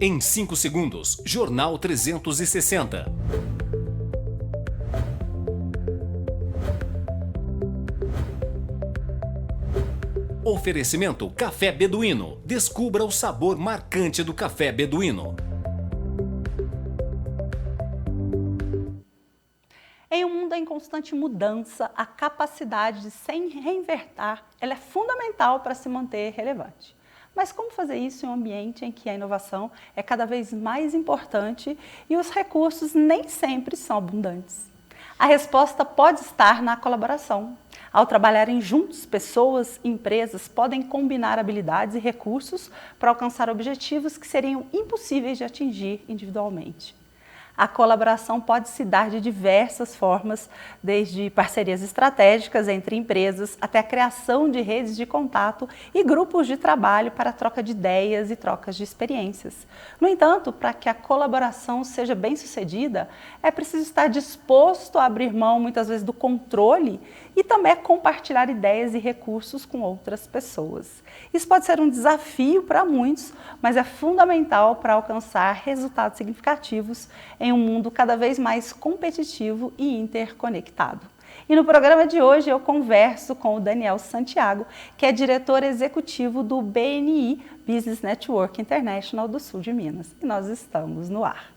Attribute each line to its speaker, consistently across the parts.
Speaker 1: Em 5 segundos, Jornal 360. Oferecimento Café Beduíno. Descubra o sabor marcante do café beduíno.
Speaker 2: Em um mundo em constante mudança, a capacidade de se reinventar ela é fundamental para se manter relevante. Mas como fazer isso em um ambiente em que a inovação é cada vez mais importante e os recursos nem sempre são abundantes? A resposta pode estar na colaboração. Ao trabalharem juntos, pessoas e empresas podem combinar habilidades e recursos para alcançar objetivos que seriam impossíveis de atingir individualmente. A colaboração pode se dar de diversas formas, desde parcerias estratégicas entre empresas até a criação de redes de contato e grupos de trabalho para a troca de ideias e trocas de experiências. No entanto, para que a colaboração seja bem-sucedida, é preciso estar disposto a abrir mão, muitas vezes, do controle e também a compartilhar ideias e recursos com outras pessoas. Isso pode ser um desafio para muitos, mas é fundamental para alcançar resultados significativos em um mundo cada vez mais competitivo e interconectado. E no programa de hoje eu converso com o Daniel Santiago, que é diretor executivo do BNI Business Network International do Sul de Minas. E nós estamos no ar.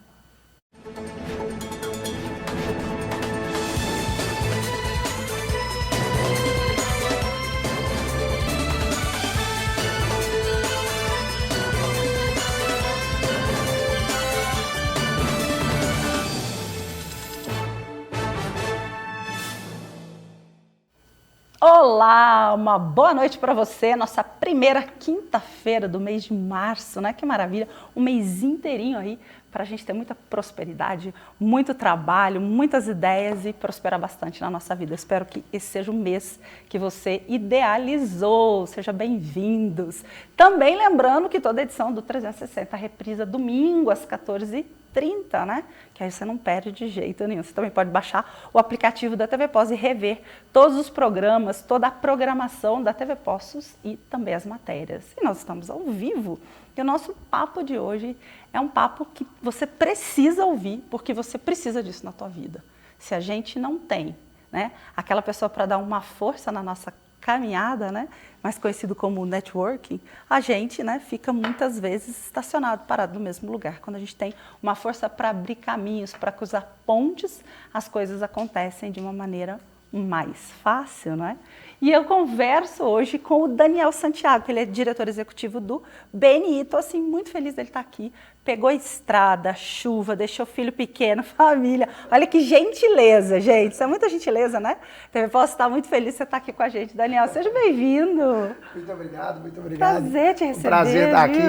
Speaker 2: Olá, uma boa noite para você, nossa primeira quinta-feira do mês de março, né? Que maravilha, um mês inteirinho aí para a gente ter muita prosperidade, muito trabalho, muitas ideias e prosperar bastante na nossa vida. Eu espero que esse seja o mês que você idealizou, seja bem-vindos. Também lembrando que toda edição do 360 reprisa domingo às 14h30, né? Que aí você não perde de jeito nenhum. Você também pode baixar o aplicativo da TV Pós e rever todos os programas, toda a programação da TV Postos e também as matérias. E nós estamos ao vivo. E o nosso papo de hoje é um papo que você precisa ouvir, porque você precisa disso na tua vida. Se a gente não tem, né, aquela pessoa para dar uma força na nossa caminhada, né, mais conhecido como networking, a gente, né, fica muitas vezes estacionado, parado no mesmo lugar. Quando a gente tem uma força para abrir caminhos, para cruzar pontes, as coisas acontecem de uma maneira mais fácil, não é? E eu converso hoje com o Daniel Santiago, que ele é diretor executivo do BNI. Estou assim, muito feliz dele estar aqui. Pegou a estrada, chuva, deixou filho pequeno, família. Olha que gentileza, gente. Isso é muita gentileza, né? Então, eu posso estar muito feliz de você estar aqui com a gente. Daniel, seja bem-vindo.
Speaker 3: Muito obrigado, muito obrigado.
Speaker 2: Prazer te receber.
Speaker 3: Um prazer estar aqui,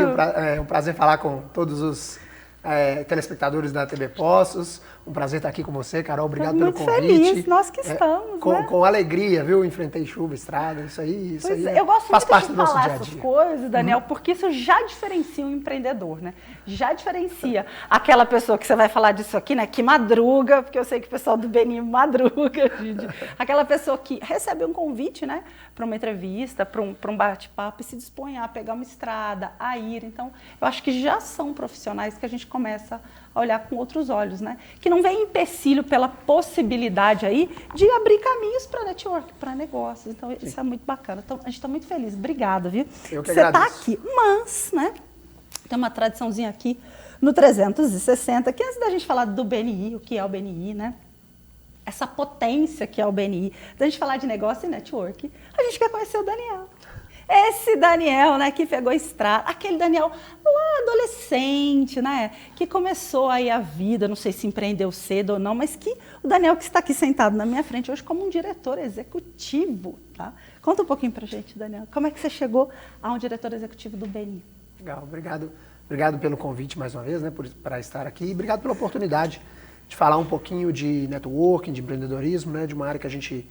Speaker 3: é um prazer falar com todos os telespectadores da TV Postos. Um prazer estar aqui com você, Carol. Obrigado pelo convite.
Speaker 2: Muito feliz, nós que estamos, né?
Speaker 3: Com alegria, viu? Enfrentei chuva, estrada, isso aí
Speaker 2: eu gosto
Speaker 3: faz
Speaker 2: muito
Speaker 3: parte
Speaker 2: de
Speaker 3: do nosso
Speaker 2: falar
Speaker 3: dia a dia.
Speaker 2: essas coisas, Daniel, porque isso já diferencia o empreendedor, né? Já diferencia aquela pessoa que você vai falar disso aqui, né? Que madruga, porque eu sei que o pessoal do BNI madruga, gente. Aquela pessoa que recebe um convite, né? Para uma entrevista, para um bate-papo e se dispõe a pegar uma estrada, a ir. Então, eu acho que já são profissionais que a gente começa a olhar com outros olhos, né? Que não vem empecilho pela possibilidade aí de abrir caminhos para network, para negócios. Então, isso é muito bacana. Então, a gente está muito feliz. Obrigada, viu?
Speaker 3: Eu que
Speaker 2: você
Speaker 3: agradeço.
Speaker 2: está aqui. Mas, né? Tem uma tradiçãozinha aqui no 360, que antes da gente falar do BNI, o que é o BNI, né? Essa potência que é o BNI, da gente falar de negócio e network, a gente quer conhecer o Daniel. Esse Daniel, né, que pegou a estrada, aquele Daniel lá adolescente, né, que começou aí a vida, não sei se empreendeu cedo ou não, mas que o Daniel que está aqui sentado na minha frente hoje como um diretor executivo, tá? Conta um pouquinho pra gente, Daniel, como é que você chegou a um diretor executivo do BNI?
Speaker 3: Legal, obrigado pelo convite mais uma vez, né, para estar aqui, e obrigado pela oportunidade de falar um pouquinho de networking, de empreendedorismo, né, de uma área que a gente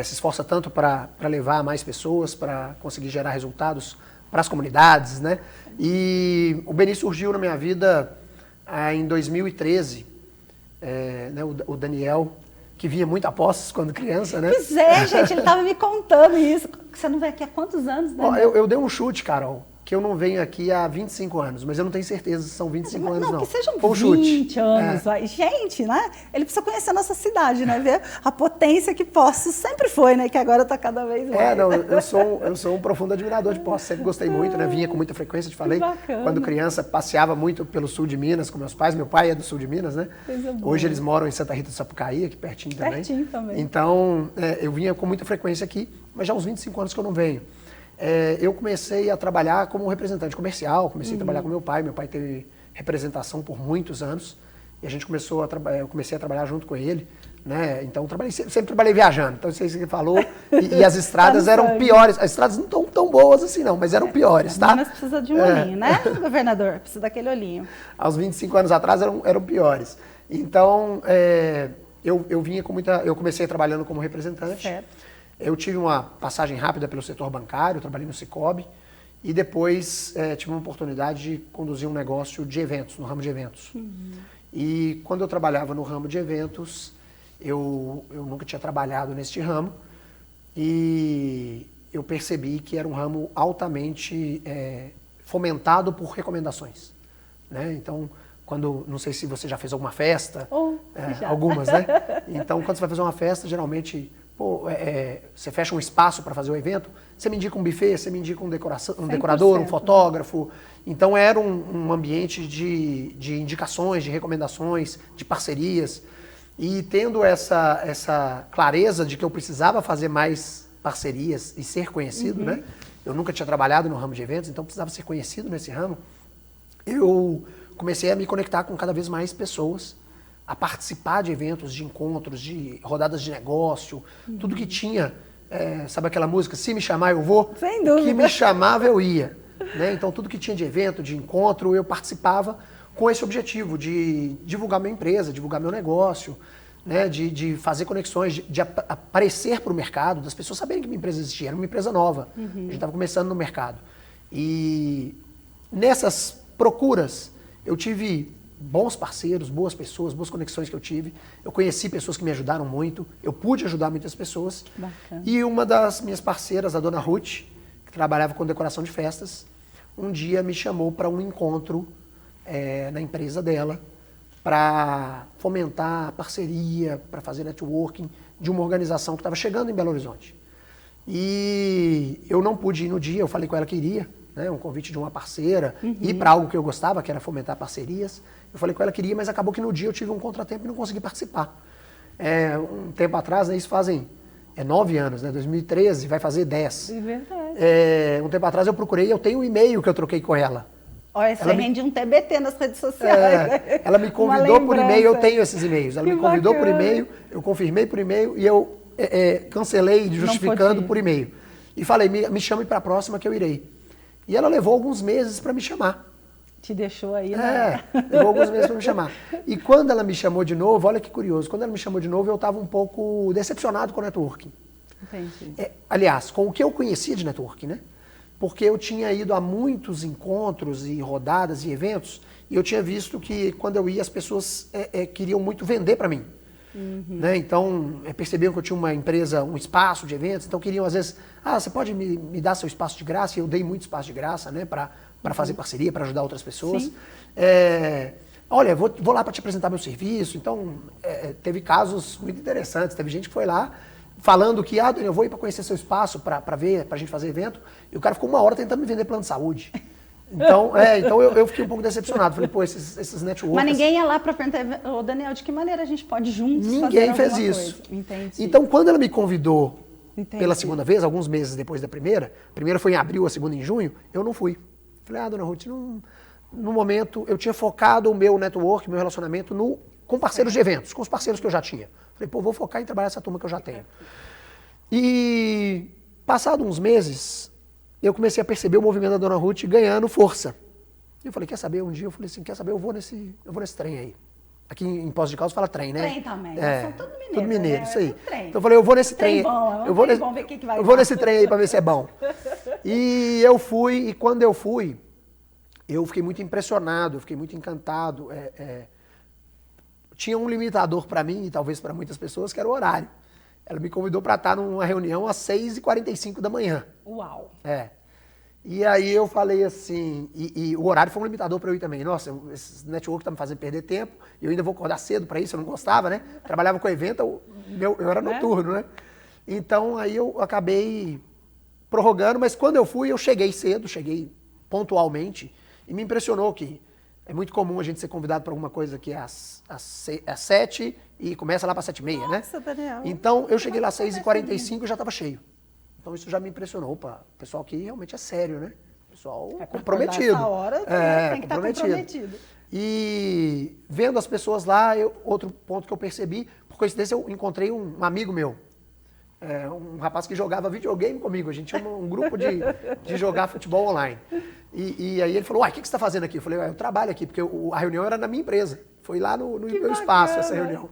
Speaker 3: se esforça tanto para levar mais pessoas, para conseguir gerar resultados para as comunidades, né? E o BNI surgiu na minha vida em 2013. Né, o Daniel, que vinha muito a postos quando criança, né?
Speaker 2: Pois é, gente, ele estava me contando isso. Você não vem aqui há quantos anos, né?
Speaker 3: Eu dei um chute, Carol, que eu não venho aqui há 25 anos, mas eu não tenho certeza se são 25 anos, não.
Speaker 2: Não, que sejam
Speaker 3: Foi um
Speaker 2: 20
Speaker 3: chute.
Speaker 2: anos. Vai. Gente, né? Ele precisa conhecer a nossa cidade, né? Ver a potência que Poços sempre foi, né? Que agora está cada vez mais.
Speaker 3: Não, eu sou um profundo admirador de Poços, sempre gostei muito, né? Vinha com muita frequência, te falei.
Speaker 2: Bacana.
Speaker 3: Quando criança, passeava muito pelo sul de Minas com meus pais. Meu pai é do sul de Minas, né?
Speaker 2: Coisa boa.
Speaker 3: Hoje eles moram em Santa Rita do Sapucaí, aqui pertinho também.
Speaker 2: Pertinho também.
Speaker 3: Então, eu vinha com muita frequência aqui, mas já há uns 25 anos que eu não venho. Eu comecei a trabalhar como representante comercial, comecei a trabalhar com meu pai teve representação por muitos anos, e a gente eu comecei a trabalhar junto com ele, né? Então, sempre trabalhei viajando, então isso aí que você falou, e as estradas eram piores, as estradas não estão tão boas assim não, mas eram piores, tá?
Speaker 2: Minas precisa de um olhinho, né, governador? Precisa daquele olhinho.
Speaker 3: Aos 25 anos atrás eram piores. Então, eu comecei trabalhando como representante.
Speaker 2: Certo.
Speaker 3: Eu tive uma passagem rápida pelo setor bancário, trabalhei no Cicobi, e depois tive uma oportunidade de conduzir um negócio de eventos, no ramo de eventos. E quando eu trabalhava no ramo de eventos, eu nunca tinha trabalhado neste ramo, e eu percebi que era um ramo altamente fomentado por recomendações, né? Então, não sei se você já fez alguma festa, algumas, né? Então, quando você vai fazer uma festa, geralmente você fecha um espaço para fazer o evento, você me indica um buffet, você me indica um decorador, um fotógrafo. Então era um ambiente de indicações, de recomendações, de parcerias. E tendo essa clareza de que eu precisava fazer mais parcerias e ser conhecido, né? Eu nunca tinha trabalhado no ramo de eventos, então precisava ser conhecido nesse ramo. Eu comecei a me conectar com cada vez mais pessoas, a participar de eventos, de encontros, de rodadas de negócio, tudo que tinha, sabe aquela música, se me chamar eu vou?
Speaker 2: Sem dúvida.
Speaker 3: Que me chamava eu ia, né? Então tudo que tinha de evento, de encontro, eu participava com esse objetivo de divulgar minha empresa, divulgar meu negócio, né? De fazer conexões, de aparecer para o mercado, das pessoas saberem que minha empresa existia, era uma empresa nova, a gente estava começando no mercado. E nessas procuras eu tive bons parceiros, boas pessoas, boas conexões que eu tive. Eu conheci pessoas que me ajudaram muito, eu pude ajudar muitas pessoas.
Speaker 2: Bacana.
Speaker 3: E uma das minhas parceiras, a dona Ruth, que trabalhava com decoração de festas, um dia me chamou para um encontro na empresa dela, para fomentar a parceria, para fazer networking de uma organização que estava chegando em Belo Horizonte. E eu não pude ir no dia, eu falei com ela que iria, né, um convite de uma parceira, ir para algo que eu gostava, que era fomentar parcerias. Eu falei com ela que iria, mas acabou que no dia eu tive um contratempo e não consegui participar. Um tempo atrás, né, isso fazem 9 anos, né, 2013, vai fazer 10.
Speaker 2: É verdade.
Speaker 3: Um tempo atrás eu procurei, eu tenho um e-mail que eu troquei com ela.
Speaker 2: Olha, você rende um TBT nas redes sociais.
Speaker 3: Ela me convidou por e-mail, eu tenho esses e-mails. Ela me convidou por e-mail, eu confirmei por e-mail e eu cancelei justificando por e-mail. E falei, me chame para a próxima que eu irei. E ela levou alguns meses para me chamar.
Speaker 2: Te deixou aí, né?
Speaker 3: Levou alguns meses para me chamar. E quando ela me chamou de novo, olha que curioso, quando ela me chamou de novo, eu estava um pouco decepcionado com o networking.
Speaker 2: Entendi.
Speaker 3: Aliás, com o que eu conhecia de networking, né? Porque eu tinha ido a muitos encontros e rodadas e eventos, e eu tinha visto que quando eu ia, as pessoas queriam muito vender para mim. Né? Então, percebiam que eu tinha uma empresa, um espaço de eventos, então queriam às vezes, você pode me dar seu espaço de graça? E eu dei muito espaço de graça, né, para fazer parceria, para ajudar outras pessoas. Olha, vou lá para te apresentar meu serviço. Então, teve casos muito interessantes, teve gente que foi lá falando que, Dani, eu vou ir para conhecer seu espaço, para ver, para a gente fazer evento, e o cara ficou 1 hora tentando me vender plano de saúde. Então, eu fiquei um pouco decepcionado. Falei, pô, esses networks...
Speaker 2: Mas ninguém ia lá para perguntar, ô Daniel, de que maneira a gente pode juntos
Speaker 3: Ninguém
Speaker 2: fazer
Speaker 3: fez isso.
Speaker 2: Coisa? Entendi.
Speaker 3: Então, quando ela me convidou
Speaker 2: Entendi.
Speaker 3: pela segunda vez, alguns meses depois da primeira foi em abril, a segunda em junho, eu não fui. Falei, dona Ruth, no momento, eu tinha focado o meu network, meu relacionamento com parceiros de eventos, com os parceiros que eu já tinha. Falei, pô, vou focar em trabalhar essa turma que eu já tenho. E, passado uns meses, eu comecei a perceber o movimento da dona Ruth ganhando força. Eu falei, quer saber? Um dia eu falei assim, quer saber? Eu vou nesse trem aí. Aqui em Poços de Caldas fala trem, né?
Speaker 2: Trem também.
Speaker 3: São
Speaker 2: tudo mineiro.
Speaker 3: Tudo mineiro, isso aí.
Speaker 2: Trem.
Speaker 3: Então eu falei, eu vou nesse trem.
Speaker 2: Bom,
Speaker 3: eu vou nesse trem aí para ver se é bom. E eu fui, e quando eu fui, eu fiquei muito impressionado, eu fiquei muito encantado. Tinha um limitador para mim, e talvez para muitas pessoas, que era o horário. Ela me convidou para estar numa reunião às 6h45 da manhã.
Speaker 2: Uau!
Speaker 3: E aí eu falei assim, e o horário foi um limitador para eu ir também. Nossa, esse network tá me fazendo perder tempo, e eu ainda vou acordar cedo para isso, eu não gostava, né? Trabalhava com evento, eu era noturno, né? Então aí eu acabei prorrogando, mas quando eu fui, eu cheguei cedo, cheguei pontualmente, e me impressionou que é muito comum a gente ser convidado para alguma coisa que é às 7 e começa lá para 7h30, né?
Speaker 2: Nossa, Daniel.
Speaker 3: Então eu cheguei lá às 6h45 e já estava cheio. Então isso já me impressionou. Opa, o pessoal aqui realmente é sério, né? O pessoal comprometido.
Speaker 2: Essa hora tem que estar comprometido.
Speaker 3: E vendo as pessoas lá, outro ponto que eu percebi, por coincidência eu encontrei um amigo meu, um rapaz que jogava videogame comigo. A gente tinha um grupo de jogar futebol online. E aí ele falou, uai, o que você está fazendo aqui? Eu falei, eu trabalho aqui, porque a reunião era na minha empresa. Foi lá no meu espaço essa reunião.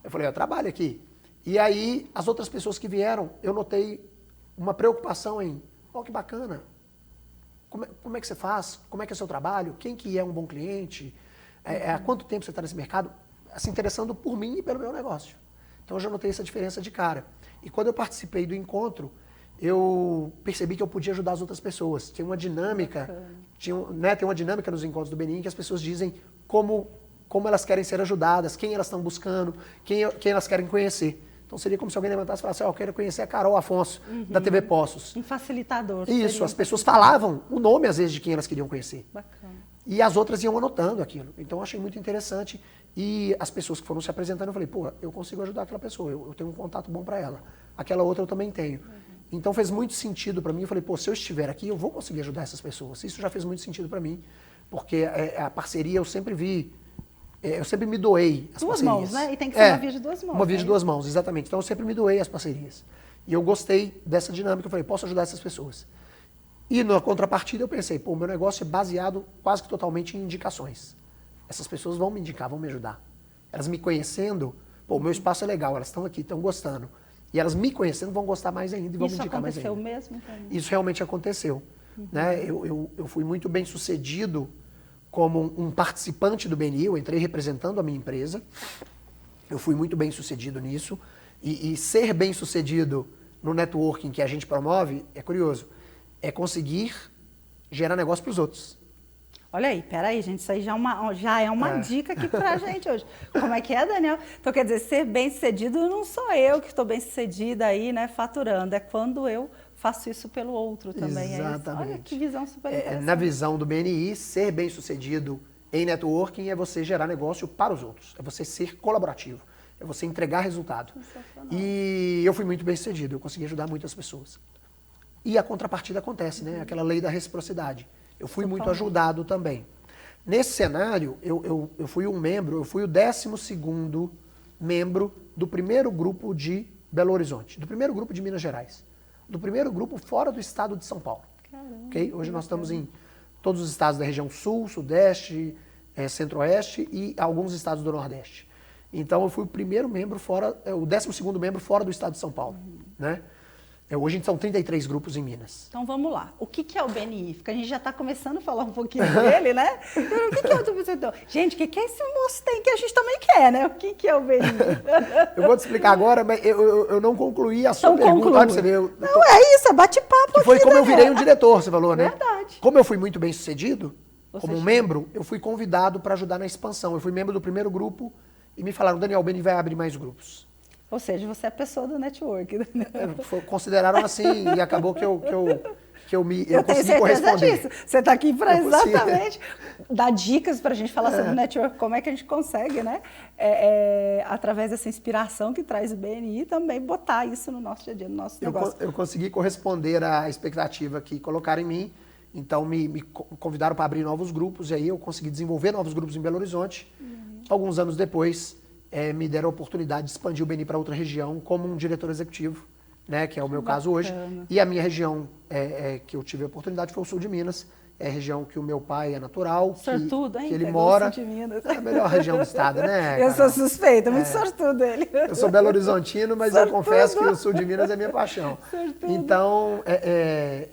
Speaker 3: Eu falei, eu trabalho aqui. E aí as outras pessoas que vieram, eu notei uma preocupação em, que bacana, como é que você faz? Como é que é o seu trabalho? Quem que é um bom cliente? Há quanto tempo você está nesse mercado? Se interessando por mim e pelo meu negócio. Então eu já notei essa diferença de cara. E quando eu participei do encontro, eu percebi que eu podia ajudar as outras pessoas. Tem uma dinâmica, tem uma dinâmica nos encontros do Benin que as pessoas dizem como elas querem ser ajudadas, quem elas estão buscando, quem elas querem conhecer. Então seria como se alguém levantasse e falasse, eu quero conhecer a Carol Afonso, da TV Poços.
Speaker 2: Um facilitador.
Speaker 3: Isso, as pessoas falavam o nome, às vezes, de quem elas queriam conhecer.
Speaker 2: Bacana.
Speaker 3: E as outras iam anotando aquilo. Então eu achei muito interessante. E as pessoas que foram se apresentando, eu falei, eu consigo ajudar aquela pessoa, eu tenho um contato bom para ela. Aquela outra eu também tenho. Então fez muito sentido para mim. Eu falei, se eu estiver aqui, eu vou conseguir ajudar essas pessoas. Isso já fez muito sentido para mim, porque a parceria eu sempre vi. Eu sempre me doei as parcerias.
Speaker 2: Duas mãos, né? E tem que ser uma via de duas mãos.
Speaker 3: Uma via de duas mãos, exatamente. Então eu sempre me doei as parcerias. E eu gostei dessa dinâmica. Eu falei, posso ajudar essas pessoas. E na contrapartida eu pensei, o meu negócio é baseado quase que totalmente em indicações. Essas pessoas vão me indicar, vão me ajudar. Elas me conhecendo, o meu espaço é legal, elas estão aqui, estão gostando. E elas me conhecendo vão gostar mais ainda e vão me indicar mais ainda.
Speaker 2: Isso aconteceu mesmo?
Speaker 3: Isso realmente aconteceu. Né? Eu fui muito bem sucedido como um participante do BNI, eu entrei representando a minha empresa, eu fui muito bem sucedido nisso, e ser bem sucedido no networking que a gente promove, é curioso, é conseguir gerar negócio para os outros.
Speaker 2: Olha aí, peraí, gente, isso aí já é uma dica aqui pra gente hoje. Como é que é, Daniel? Então, quer dizer, ser bem sucedido não sou eu que estou bem sucedida aí, né, faturando, é quando eu faço isso pelo outro também.
Speaker 3: Exatamente.
Speaker 2: Olha que visão super interessante.
Speaker 3: Na visão do BNI, ser bem sucedido em networking é você gerar negócio para os outros, é você ser colaborativo, é você entregar resultado. E eu fui muito bem sucedido, eu consegui ajudar muitas pessoas. E a contrapartida acontece, né? Aquela lei da reciprocidade. Eu fui muito ajudado também. Nesse cenário, eu fui um membro, eu fui o 12º membro do primeiro grupo de Belo Horizonte, do primeiro grupo de Minas Gerais, do primeiro grupo fora do estado de São Paulo.
Speaker 2: Caramba,
Speaker 3: Okay? Hoje nós estamos em todos os estados da região sul, sudeste, centro-oeste e alguns estados do nordeste. Então eu fui o primeiro membro fora, o 12º membro fora do estado de São Paulo, né? Hoje são 33 grupos em Minas.
Speaker 2: Então vamos lá. O que é o BNI? Porque a gente já está começando a falar um pouquinho dele, né? Então, o que é o do Gente, o que esse moço tem que a gente também quer, né? O que é o BNI?
Speaker 3: Eu vou te explicar agora, mas eu não concluí a sua pergunta.
Speaker 2: Conclui.
Speaker 3: Olha, você vê,
Speaker 2: Não, é isso, é bate-papo aqui.
Speaker 3: Foi como eu virei um diretor, você falou, né?
Speaker 2: Verdade.
Speaker 3: Como eu fui muito bem sucedido, como um membro, eu fui convidado para ajudar na expansão. Eu fui membro do primeiro grupo e me falaram, Daniel, o BNI vai abrir mais grupos.
Speaker 2: Ou seja, você é a pessoa do network.
Speaker 3: Consideraram assim e acabou que eu
Speaker 2: tenho
Speaker 3: consegui
Speaker 2: certeza
Speaker 3: corresponder.
Speaker 2: disso. Você está aqui para exatamente dar dicas para a gente falar sobre network, como é que a gente consegue, né? Através dessa inspiração que traz o BNI, também botar isso no nosso dia a dia, no nosso negócio.
Speaker 3: Eu consegui corresponder à expectativa que colocaram em mim, então me convidaram para abrir novos grupos, e aí eu consegui desenvolver novos grupos em Belo Horizonte. Alguns anos depois, me deram a oportunidade de expandir o BNI para outra região como um diretor executivo, né, que é o meu caso hoje. E a minha região que eu tive a oportunidade foi o sul de Minas, é a região que o meu pai é natural,
Speaker 2: sortudo, hein?
Speaker 3: que ele mora.
Speaker 2: Sul de Minas.
Speaker 3: É a melhor região do estado, né?
Speaker 2: Eu sou suspeita, muito sortudo ele.
Speaker 3: Eu sou Belo Horizontino, mas eu confesso que o sul de Minas é minha paixão.
Speaker 2: Sortudo.
Speaker 3: Então,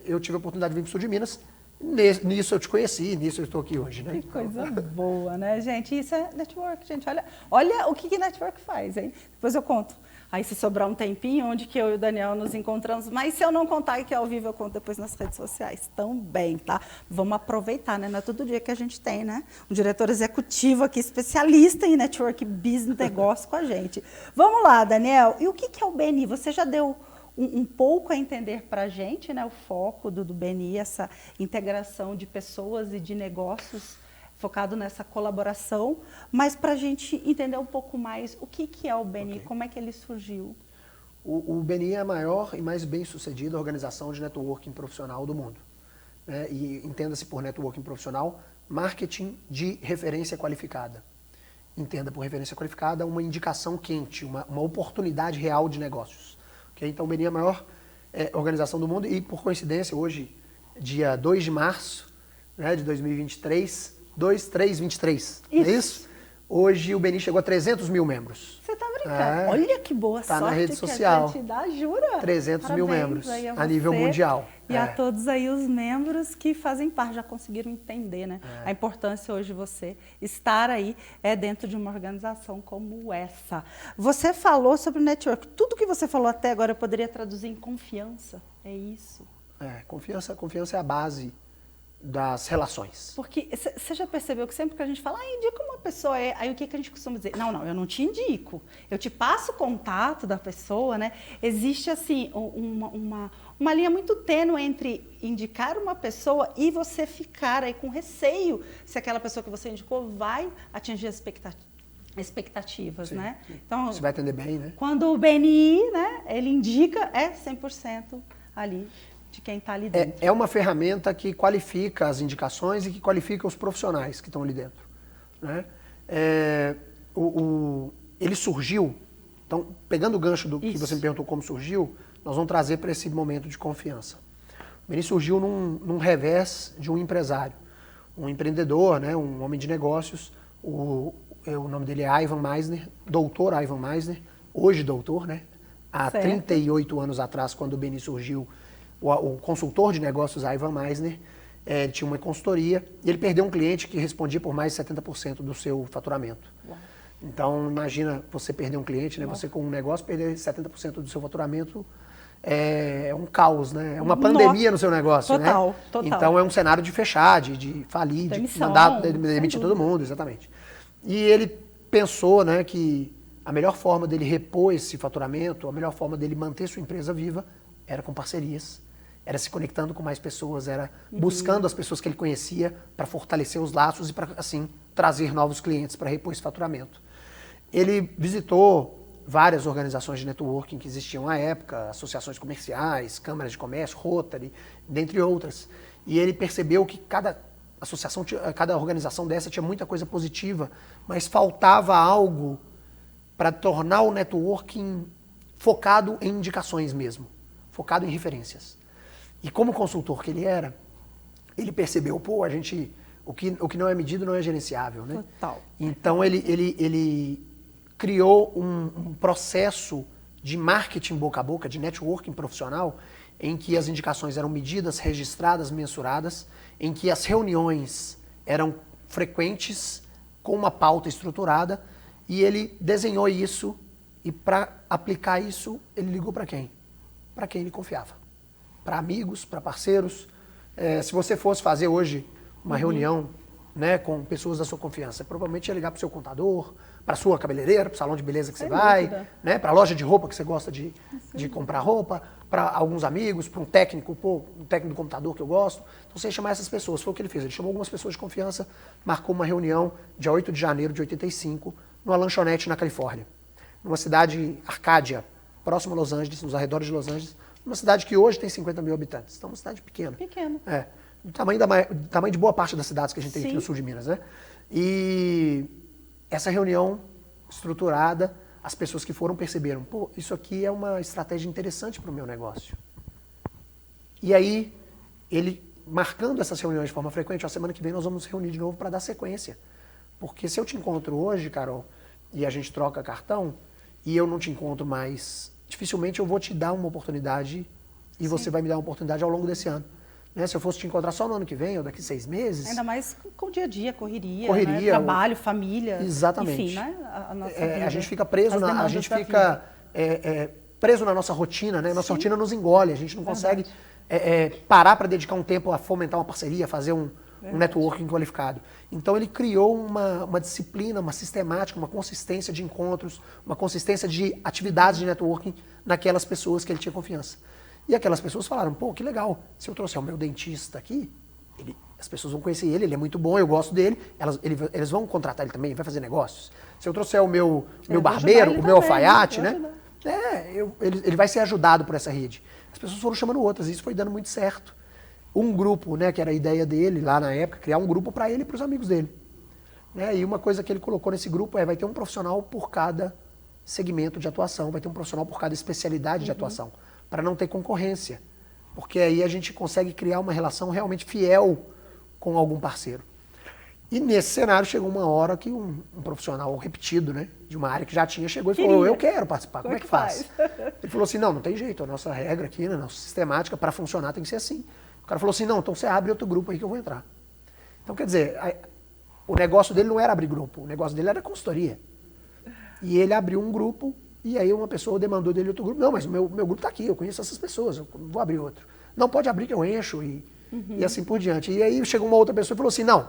Speaker 3: eu tive a oportunidade de vir para o sul de Minas. Nisso eu te conheci, nisso eu estou aqui hoje, né?
Speaker 2: Que coisa boa, né, gente? Isso é network, gente. Olha o que network faz, hein? Depois eu conto Aí se sobrar um tempinho, onde que eu e o Daniel nos encontramos, mas se eu não contar aqui ao vivo, eu conto depois nas redes sociais também, tá? Vamos aproveitar, né? Não é todo dia que a gente tem, né? Um diretor executivo aqui, especialista em network business, negócio com a gente. Vamos lá, Daniel. E o que é o BNI? Você já deu um pouco a entender para a gente, né? O foco do BNI, essa integração de pessoas e de negócios focado nessa colaboração, mas para a gente entender um pouco mais o que é o BNI, okay. Como é que ele surgiu?
Speaker 3: O BNI é a maior e mais bem-sucedida organização de networking profissional do mundo. Né? E entenda-se por networking profissional, marketing de referência qualificada. Entenda por referência qualificada uma indicação quente, uma oportunidade real de negócios. Okay? Então o BNI é a maior organização do mundo e, por coincidência, hoje, dia 2 de março, né, de 2023, 2323, não é isso? Hoje o BNI chegou a 300 mil membros.
Speaker 2: Você tá brincando? Olha que boa sorte
Speaker 3: na rede social.
Speaker 2: Que a gente dá, jura?
Speaker 3: 300
Speaker 2: Parabéns
Speaker 3: mil membros
Speaker 2: a
Speaker 3: nível mundial.
Speaker 2: E a todos aí os membros que fazem parte, já conseguiram entender, né? A importância hoje de você estar aí dentro de uma organização como essa. Você falou sobre o network. Tudo que você falou até agora eu poderia traduzir em confiança. É isso?
Speaker 3: Confiança é a base das relações.
Speaker 2: Porque você já percebeu que sempre que a gente fala, indica uma pessoa, aí o que a gente costuma dizer? Não, eu não te indico, eu te passo o contato da pessoa, né? Existe, assim, uma linha muito tênue entre indicar uma pessoa e você ficar aí com receio se aquela pessoa que você indicou vai atingir as expectativas, sim, né?
Speaker 3: Sim.
Speaker 2: Então,
Speaker 3: você vai atender bem, né?
Speaker 2: Quando o BNI, né, ele indica, 100% ali de quem está ali dentro.
Speaker 3: É uma ferramenta que qualifica as indicações e que qualifica os profissionais que estão ali dentro. Né? Ele surgiu, então, pegando o gancho do que você me perguntou como surgiu, nós vamos trazer para esse momento de confiança. O BNI surgiu num revés de um empresário, um empreendedor, né, um homem de negócios, o nome dele é Ivan Misner, doutor Ivan Misner, hoje doutor, né? Há 38 anos atrás, quando o BNI surgiu, o consultor de negócios Ivan Misner tinha uma consultoria e ele perdeu um cliente que respondia por mais de 70% do seu faturamento. Uau. Então, imagina você perder um cliente, né? Você com um negócio perder 70% do seu faturamento é um caos, né? É uma pandemia no seu negócio,
Speaker 2: total,
Speaker 3: né?
Speaker 2: Total.
Speaker 3: Então, é um cenário de fechar, de falir,
Speaker 2: demissão,
Speaker 3: de mandar demitir todo mundo, exatamente. E ele pensou, né, que a melhor forma dele repor esse faturamento, a melhor forma dele manter sua empresa viva era com parcerias. Era se conectando com mais pessoas, era buscando as pessoas que ele conhecia para fortalecer os laços e para, assim, trazer novos clientes para repor esse faturamento. Ele visitou várias organizações de networking que existiam à época, associações comerciais, câmaras de comércio, Rotary, dentre outras. E ele percebeu que cada organização dessa tinha muita coisa positiva, mas faltava algo para tornar o networking focado em indicações mesmo, focado em referências. E como consultor que ele era, ele percebeu, o que não é medido não é gerenciável, né?
Speaker 2: Total.
Speaker 3: Então ele criou um processo de marketing boca a boca, de networking profissional, em que as indicações eram medidas, registradas, mensuradas, em que as reuniões eram frequentes, com uma pauta estruturada, e ele desenhou isso, e para aplicar isso, ele ligou para quem? Para quem ele confiava. Para amigos, para parceiros. Se você fosse fazer hoje uma reunião, né, com pessoas da sua confiança, provavelmente ia ligar para o seu contador, para a sua cabeleireira, para o salão de beleza que você vai, né, para a loja de roupa que você gosta de comprar roupa, para alguns amigos, para um técnico do computador que eu gosto. Então você ia chamar essas pessoas, foi o que ele fez. Ele chamou algumas pessoas de confiança, marcou uma reunião dia 8 de janeiro de 85, numa lanchonete na Califórnia, numa cidade Arcádia, próximo a Los Angeles, nos arredores de Los Angeles, uma cidade que hoje tem 50 mil habitantes. Então, uma cidade pequena.
Speaker 2: Pequena.
Speaker 3: Do tamanho de boa parte das cidades que a gente tem aqui no sul de Minas, né? E essa reunião estruturada, as pessoas que foram perceberam, isso aqui é uma estratégia interessante para o meu negócio. E aí, ele marcando essas reuniões de forma frequente, a semana que vem nós vamos nos reunir de novo para dar sequência. Porque se eu te encontro hoje, Carol, e a gente troca cartão, e eu não te encontro mais, dificilmente eu vou te dar uma oportunidade e você vai me dar uma oportunidade ao longo desse ano. Né? Se eu fosse te encontrar só no ano que vem ou daqui 6 meses...
Speaker 2: Ainda mais com o dia a dia, correria, né? Trabalho, família...
Speaker 3: Exatamente.
Speaker 2: Enfim, né? A nossa vida,
Speaker 3: a gente fica preso, a gente fica preso na nossa rotina, né? Nossa rotina nos engole, a gente não consegue parar para dedicar um tempo a fomentar uma parceria, a fazer um networking qualificado. Então ele criou uma disciplina, uma sistemática, uma consistência de encontros, uma consistência de atividades de networking naquelas pessoas que ele tinha confiança. E aquelas pessoas falaram, pô, que legal, se eu trouxer o meu dentista aqui, as pessoas vão conhecer ele é muito bom, eu gosto dele, eles vão contratar ele também, vai fazer negócios. Se eu trouxer o meu barbeiro, o meu alfaiate, né? Ele vai ser ajudado por essa rede. As pessoas foram chamando outras, e isso foi dando muito certo. Um grupo, né, que era a ideia dele lá na época, criar um grupo para ele e para os amigos dele. Né? E uma coisa que ele colocou nesse grupo vai ter um profissional por cada segmento de atuação, vai ter um profissional por cada especialidade de atuação, para não ter concorrência. Porque aí a gente consegue criar uma relação realmente fiel com algum parceiro. E nesse cenário chegou uma hora que um profissional repetido, né, de uma área que já tinha, chegou e falou, eu quero participar, como é que faz? Ele falou assim, não tem jeito, a nossa regra aqui, né, nossa sistemática para funcionar tem que ser assim. O cara falou assim, não, então você abre outro grupo aí que eu vou entrar. Então quer dizer, o negócio dele não era abrir grupo, o negócio dele era consultoria. E ele abriu um grupo e aí uma pessoa demandou dele outro grupo. Não, mas o meu grupo está aqui, eu conheço essas pessoas, eu vou abrir outro. Não, pode abrir que eu encho e assim por diante. E aí chegou uma outra pessoa e falou assim, não,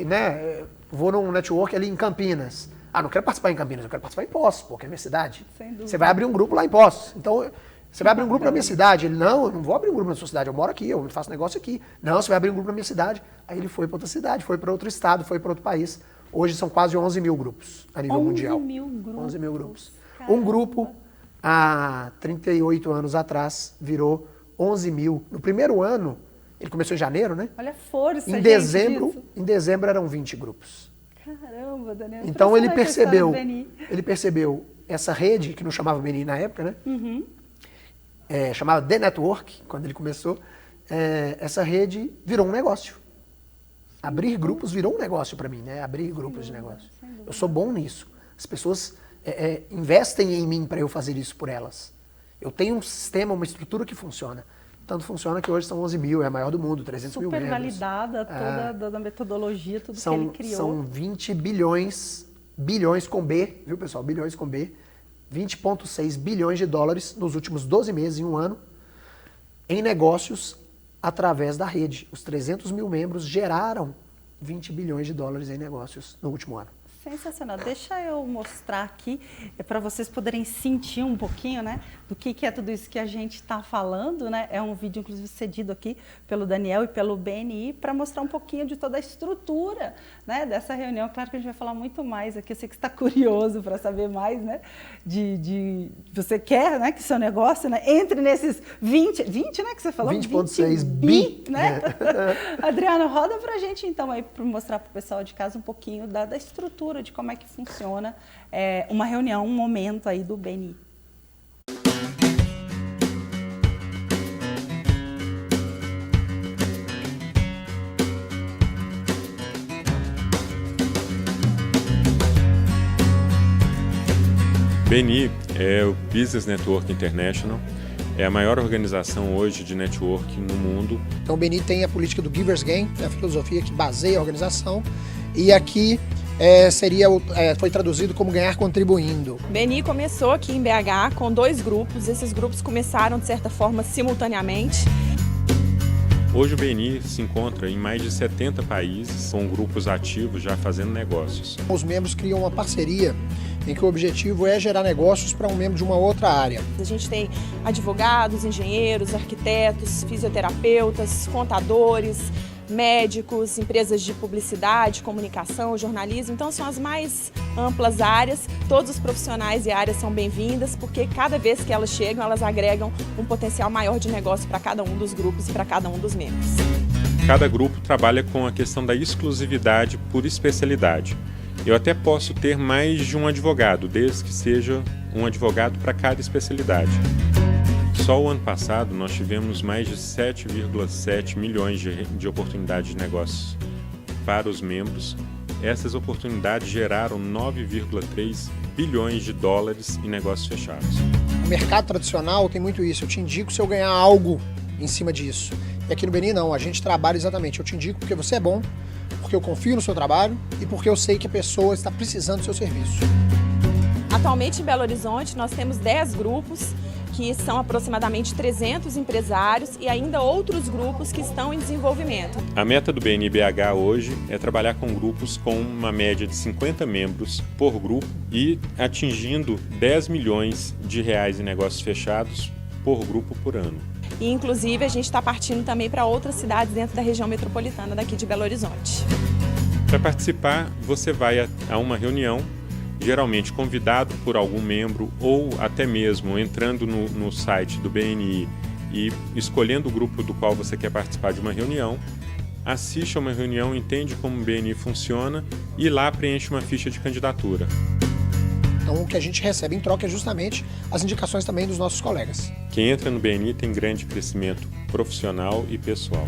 Speaker 3: né, vou num network ali em Campinas. Ah, não quero participar em Campinas, eu quero participar em Poços, porque é minha cidade. Você vai abrir um grupo lá em Poços. Então, você vai abrir um grupo na minha cidade. Ele, não, eu não vou abrir um grupo na sua cidade, eu moro aqui, eu faço negócio aqui. Não, você vai abrir um grupo na minha cidade. Aí ele foi para outra cidade, foi para outro estado, foi para outro país. Hoje são quase 11 mil grupos a nível mundial. 11 mil grupos. Caramba. Um grupo, há 38 anos atrás, virou 11 mil. No primeiro ano, ele começou em janeiro, né? Olha a força, em dezembro eram 20 grupos. Caramba, Daniel. Então ele percebeu essa rede, que não chamava BNI na época, né? Chamava The Network, quando ele começou. Essa rede virou um negócio. Abrir grupos virou um negócio para mim, né? Abrir grupos de negócio. Eu sou bom nisso. As pessoas investem em mim para eu fazer isso por elas. Eu tenho um sistema, uma estrutura que funciona. Tanto funciona que hoje são 11 mil, é a maior do mundo, 300 mil membros. Super validada toda a metodologia, tudo que ele criou. São 20 bilhões com B, viu pessoal? Bilhões com B. 20,6 bilhões de dólares nos últimos 12 meses, em um ano, em negócios através da rede. Os 300 mil membros geraram 20 bilhões de dólares em negócios no último ano. Sensacional. Deixa eu mostrar aqui, para vocês poderem sentir um pouquinho, né, do que é tudo isso que a gente está falando, né? É um vídeo, inclusive, cedido aqui pelo Daniel e pelo BNI, para mostrar um pouquinho de toda a estrutura, né, dessa reunião. Claro que a gente vai falar muito mais aqui, eu sei que você está curioso para saber mais, né, você quer, né, que seu negócio, né, entre nesses 20, né, que você falou? 20,6 bi, né? Adriano, roda para a gente, então, aí, para mostrar para o pessoal de casa um pouquinho da estrutura, de como é que funciona uma reunião, um momento aí do BNI.
Speaker 4: BNI é o Business Network International, é a maior organização hoje de networking no mundo.
Speaker 3: Então o BNI tem a política do Givers Gain, a filosofia que baseia a organização, e aqui foi traduzido como ganhar contribuindo.
Speaker 5: BNI começou aqui em BH com 2 grupos, esses grupos começaram de certa forma simultaneamente.
Speaker 4: Hoje o BNI se encontra em mais de 70 países, com grupos ativos já fazendo negócios.
Speaker 3: Os membros criam uma parceria em que o objetivo é gerar negócios para um membro de uma outra área.
Speaker 5: A gente tem advogados, engenheiros, arquitetos, fisioterapeutas, contadores, médicos, empresas de publicidade, comunicação, jornalismo. Então são as mais amplas áreas, todos os profissionais e áreas são bem-vindas, porque cada vez que elas chegam, elas agregam um potencial maior de negócio para cada um dos grupos e para cada um dos membros.
Speaker 4: Cada grupo trabalha com a questão da exclusividade por especialidade. Eu até posso ter mais de um advogado, desde que seja um advogado para cada especialidade. Só o ano passado nós tivemos mais de 7,7 milhões de oportunidades de negócios para os membros. Essas oportunidades geraram 9,3 bilhões de dólares em negócios fechados.
Speaker 3: O mercado tradicional tem muito isso, eu te indico se eu ganhar algo em cima disso. E aqui no BNI não, a gente trabalha exatamente, eu te indico porque você é bom, porque eu confio no seu trabalho e porque eu sei que a pessoa está precisando do seu serviço.
Speaker 5: Atualmente em Belo Horizonte nós temos 10 grupos, que são aproximadamente 300 empresários e ainda outros grupos que estão em desenvolvimento.
Speaker 4: A meta do BNI-BH hoje é trabalhar com grupos com uma média de 50 membros por grupo e atingindo 10 milhões de reais em negócios fechados por grupo por ano.
Speaker 5: E inclusive a gente está partindo também para outras cidades dentro da região metropolitana daqui de Belo Horizonte.
Speaker 4: Para participar, você vai a uma reunião, geralmente convidado por algum membro ou até mesmo entrando no site do BNI e escolhendo o grupo do qual você quer participar de uma reunião, assiste a uma reunião, entende como o BNI funciona e lá preenche uma ficha de candidatura.
Speaker 3: Então o que a gente recebe em troca é justamente as indicações também dos nossos colegas.
Speaker 4: Quem entra no BNI tem grande crescimento profissional e pessoal.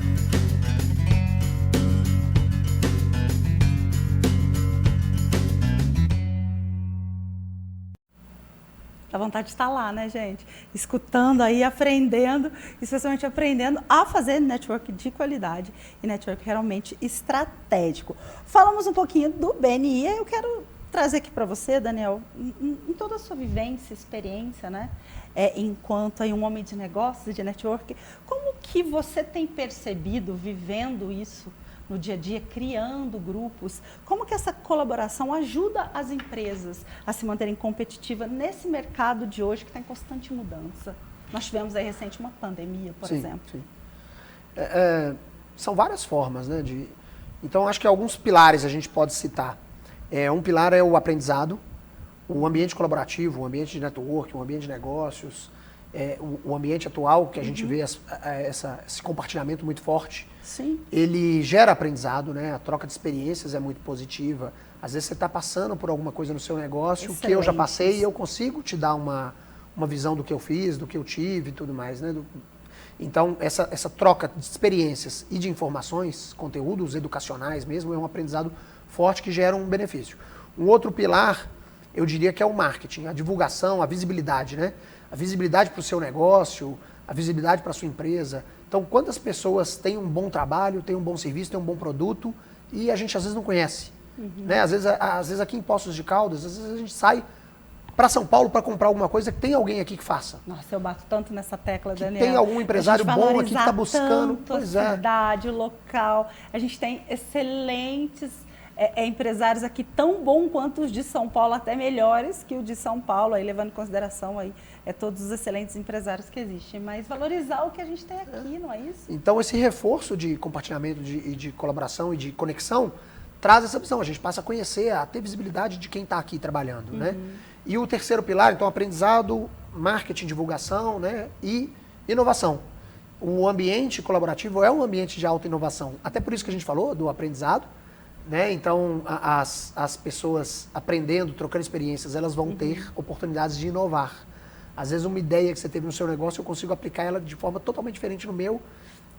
Speaker 2: Dá vontade de estar lá, né, gente? Escutando aí, aprendendo, especialmente aprendendo a fazer network de qualidade e network realmente estratégico. Falamos um pouquinho do BNI, eu quero trazer aqui para você, Daniel, em toda a sua vivência, experiência, né? Enquanto aí um homem de negócios e de network, como que você tem percebido, vivendo isso no dia a dia, criando grupos, como que essa colaboração ajuda as empresas a se manterem competitivas nesse mercado de hoje que está em constante mudança? Nós tivemos aí recente uma pandemia, por exemplo.
Speaker 3: Sim. São várias formas, né? Então, acho que alguns pilares a gente pode citar. Um pilar é o aprendizado, o ambiente colaborativo, o ambiente de network, o ambiente de negócios, o ambiente atual que a gente vê esse compartilhamento muito forte.
Speaker 2: Sim.
Speaker 3: Ele gera aprendizado, né? A troca de experiências é muito positiva. Às vezes você está passando por alguma coisa no seu negócio que eu já passei e eu consigo te dar uma visão do que eu fiz, do que eu tive e tudo mais, né? Então, essa troca de experiências e de informações, conteúdos educacionais mesmo, é um aprendizado forte que gera um benefício. Um outro pilar, eu diria que é o marketing, a divulgação, a visibilidade, né? A visibilidade para o seu negócio, a visibilidade para a sua empresa. Então, quantas pessoas têm um bom trabalho, têm um bom serviço, têm um bom produto e a gente às vezes não conhece. Né? Às vezes aqui em Poços de Caldas, às vezes a gente sai para São Paulo para comprar alguma coisa que tem alguém aqui que faça.
Speaker 2: Nossa, eu bato tanto nessa tecla,
Speaker 3: que
Speaker 2: Daniel.
Speaker 3: Tem algum empresário bom aqui que está buscando.
Speaker 2: Pois a cidade, o local. A gente tem excelentes empresários aqui, tão bom quanto os de São Paulo, até melhores que o de São Paulo, aí levando em consideração aí todos os excelentes empresários que existem, mas valorizar o que a gente tem aqui, não é isso?
Speaker 3: Então esse reforço de compartilhamento, de colaboração e de conexão traz essa visão, a gente passa a conhecer, a ter visibilidade de quem está aqui trabalhando, né? E o terceiro pilar, então, aprendizado, marketing, divulgação, né? E inovação. O ambiente colaborativo é um ambiente de alta inovação, até por isso que a gente falou do aprendizado, né? Então, as pessoas aprendendo, trocando experiências, elas vão ter oportunidades de inovar. Às vezes, uma ideia que você teve no seu negócio, eu consigo aplicar ela de forma totalmente diferente no meu.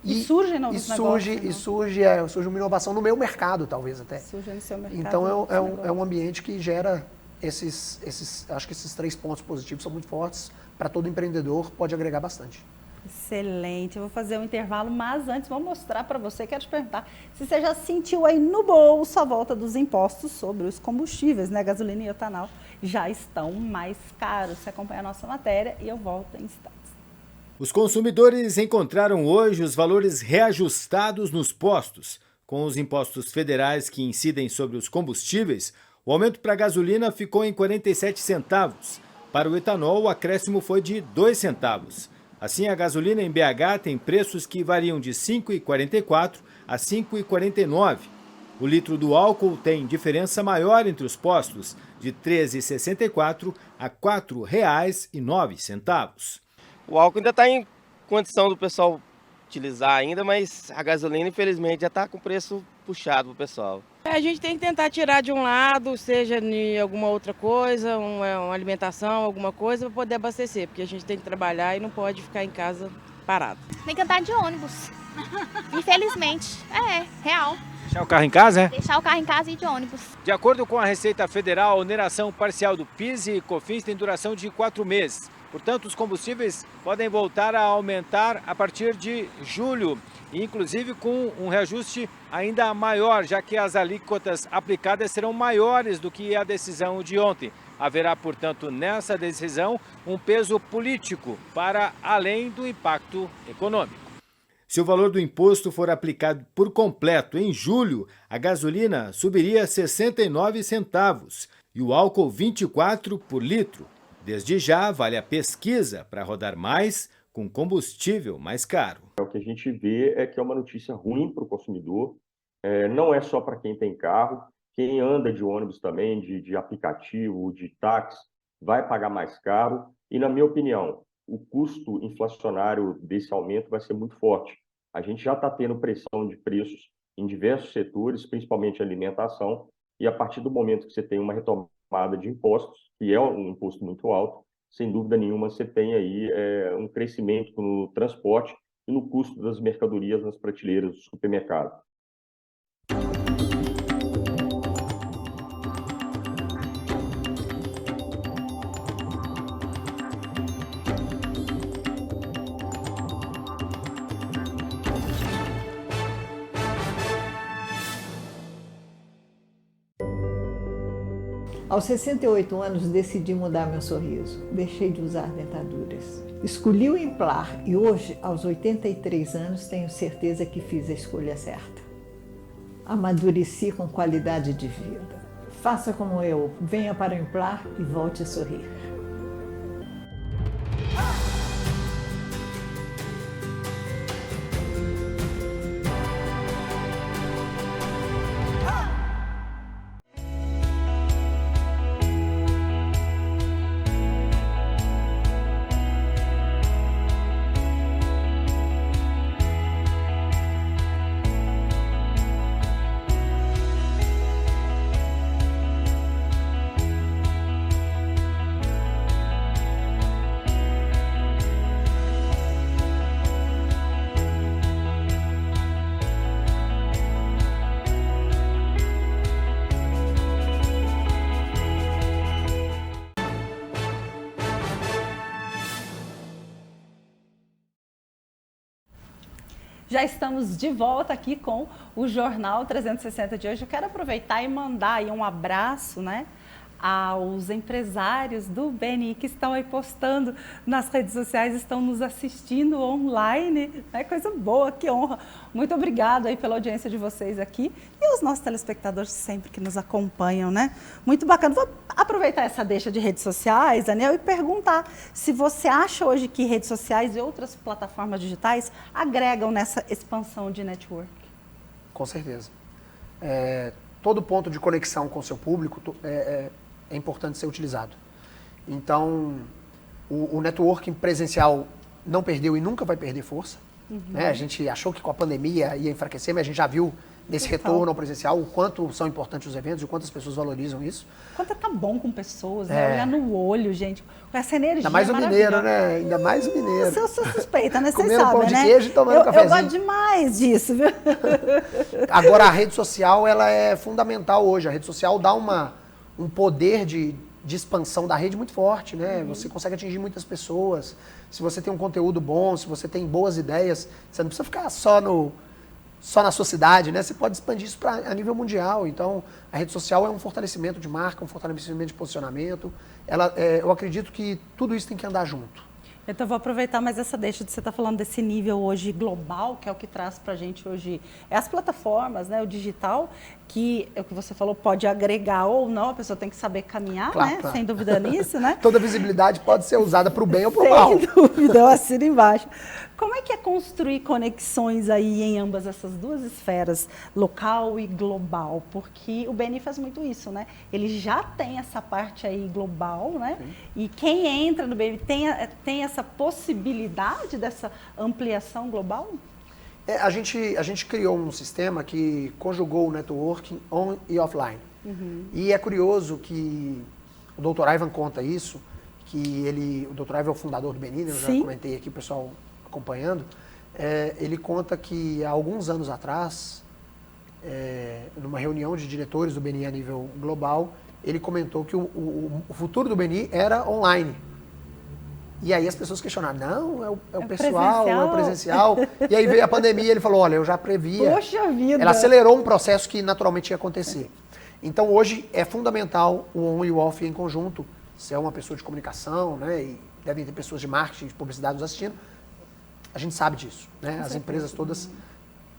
Speaker 2: E surgem novos negócios.
Speaker 3: E surge uma inovação no meu mercado, talvez até.
Speaker 2: Surge no seu mercado.
Speaker 3: Então, é um ambiente que gera acho que esses 3 pontos positivos são muito fortes. Para todo empreendedor, pode agregar bastante.
Speaker 2: Excelente, eu vou fazer um intervalo, mas antes vou mostrar para você, quero te perguntar se você já sentiu aí no bolso a volta dos impostos sobre os combustíveis, né? Gasolina e etanol já estão mais caros. Você acompanha a nossa matéria e eu volto em instantes.
Speaker 6: Os consumidores encontraram hoje os valores reajustados nos postos. Com os impostos federais que incidem sobre os combustíveis, o aumento para a gasolina ficou em 47 centavos. Para o etanol, o acréscimo foi de 2 centavos. Assim, a gasolina em BH tem preços que variam de R$ 5,44 a R$ 5,49. O litro do álcool tem diferença maior entre os postos, de R$ 13,64 a R$ 4,09.
Speaker 7: O álcool ainda está em condição do pessoal utilizar ainda, mas a gasolina, infelizmente, já está com preço puxado para o pessoal.
Speaker 8: A gente tem que tentar tirar de um lado, seja em alguma outra coisa, uma alimentação, alguma coisa, para poder abastecer, porque a gente tem que trabalhar e não pode ficar em casa parado.
Speaker 9: Tem que andar de ônibus, infelizmente, real.
Speaker 10: Deixar o carro em casa,
Speaker 9: Deixar o carro em casa e ir de ônibus.
Speaker 10: De acordo com a Receita Federal, a oneração parcial do PIS e COFINS tem duração de 4 meses. Portanto, os combustíveis podem voltar a aumentar a partir de julho, inclusive com um reajuste ainda maior, já que as alíquotas aplicadas serão maiores do que a decisão de ontem. Haverá, portanto, nessa decisão um peso político para além do impacto econômico.
Speaker 6: Se o valor do imposto for aplicado por completo em julho, a gasolina subiria 69 centavos e o álcool 24 por litro. Desde já, vale a pesquisa para rodar mais com combustível mais caro.
Speaker 11: O que a gente vê é que é uma notícia ruim para o consumidor, não é só para quem tem carro, quem anda de ônibus também, de aplicativo, de táxi, vai pagar mais caro e, na minha opinião, o custo inflacionário desse aumento vai ser muito forte. A gente já está tendo pressão de preços em diversos setores, principalmente alimentação, e a partir do momento que você tem uma retomada de impostos, que é um imposto muito alto, sem dúvida nenhuma você tem aí um crescimento no transporte e no custo das mercadorias nas prateleiras do supermercado.
Speaker 12: Aos 68 anos, decidi mudar meu sorriso. Deixei de usar dentaduras. Escolhi o Implar e hoje, aos 83 anos, tenho certeza que fiz a escolha certa. Amadureci com qualidade de vida. Faça como eu, venha para o Implar e volte a sorrir.
Speaker 2: Já estamos de volta aqui com o Jornal 360 de hoje. Eu quero aproveitar e mandar aí um abraço, né, aos empresários do BNI que estão aí postando nas redes sociais, estão nos assistindo online, né? Coisa boa, que honra. Muito obrigado aí pela audiência de vocês aqui e os nossos telespectadores sempre que nos acompanham, né? Muito bacana. Vou aproveitar essa deixa de redes sociais, Daniel, e perguntar se você acha hoje que redes sociais e outras plataformas digitais agregam nessa expansão de network.
Speaker 3: Com certeza. Todo ponto de conexão com o seu público é importante ser utilizado. Então, o networking presencial não perdeu e nunca vai perder força. Né? A gente achou que com a pandemia ia enfraquecer, mas a gente já viu nesse retorno ao presencial o quanto são importantes os eventos e o quanto as pessoas valorizam isso.
Speaker 2: Quanto tá bom com pessoas, né? Olhar no olho, gente, com essa energia.
Speaker 3: Ainda mais o mineiro, né? Ainda mais o mineiro.
Speaker 2: Eu sou suspeita, né? Vocês
Speaker 3: Comendo
Speaker 2: sabem,
Speaker 3: pão de
Speaker 2: né?
Speaker 3: queijo e tomando cafezinho.
Speaker 2: Eu gosto demais disso, viu?
Speaker 3: Agora, a rede social, ela é fundamental hoje. A rede social dá um poder de expansão da rede muito forte, né? Você consegue atingir muitas pessoas. Se você tem um conteúdo bom, se você tem boas ideias, você não precisa ficar só na sua cidade, né? Você pode expandir isso a nível mundial. Então, a rede social é um fortalecimento de marca, um fortalecimento de posicionamento. Eu acredito que tudo isso tem que andar junto.
Speaker 2: Então, vou aproveitar mais essa deixa de você estar falando desse nível hoje global, que é o que traz para a gente hoje as plataformas, né, o digital, que é o que você falou, pode agregar ou não, a pessoa tem que saber caminhar, claro, né? Claro. Sem dúvida nisso, né?
Speaker 3: Toda visibilidade pode ser usada para o bem ou para o mal.
Speaker 2: Sem dúvida, eu assino embaixo. Como é que é construir conexões aí em ambas essas duas esferas, local e global? Porque o BNI faz muito isso, né? Ele já tem essa parte aí global, né? Sim. E quem entra no BNI tem essa possibilidade dessa ampliação global?
Speaker 3: A gente criou um sistema que conjugou o networking on e offline. E é curioso que o Dr. Ivan conta isso, que o Dr. Ivan é o fundador do BNI, né? Eu já comentei aqui, o pessoal acompanhando. Ele conta que há alguns anos atrás, numa reunião de diretores do BNI a nível global, ele comentou que o futuro do BNI era online. E aí as pessoas questionaram, não, é o pessoal, é o presencial. E aí veio a pandemia e ele falou, olha, eu já previa.
Speaker 2: Poxa vida!
Speaker 3: Ela acelerou um processo que naturalmente ia acontecer. Então hoje é fundamental o on e o off em conjunto, você é uma pessoa de comunicação, né? E devem ter pessoas de marketing, de publicidade nos assistindo. A gente sabe disso, né? As empresas todas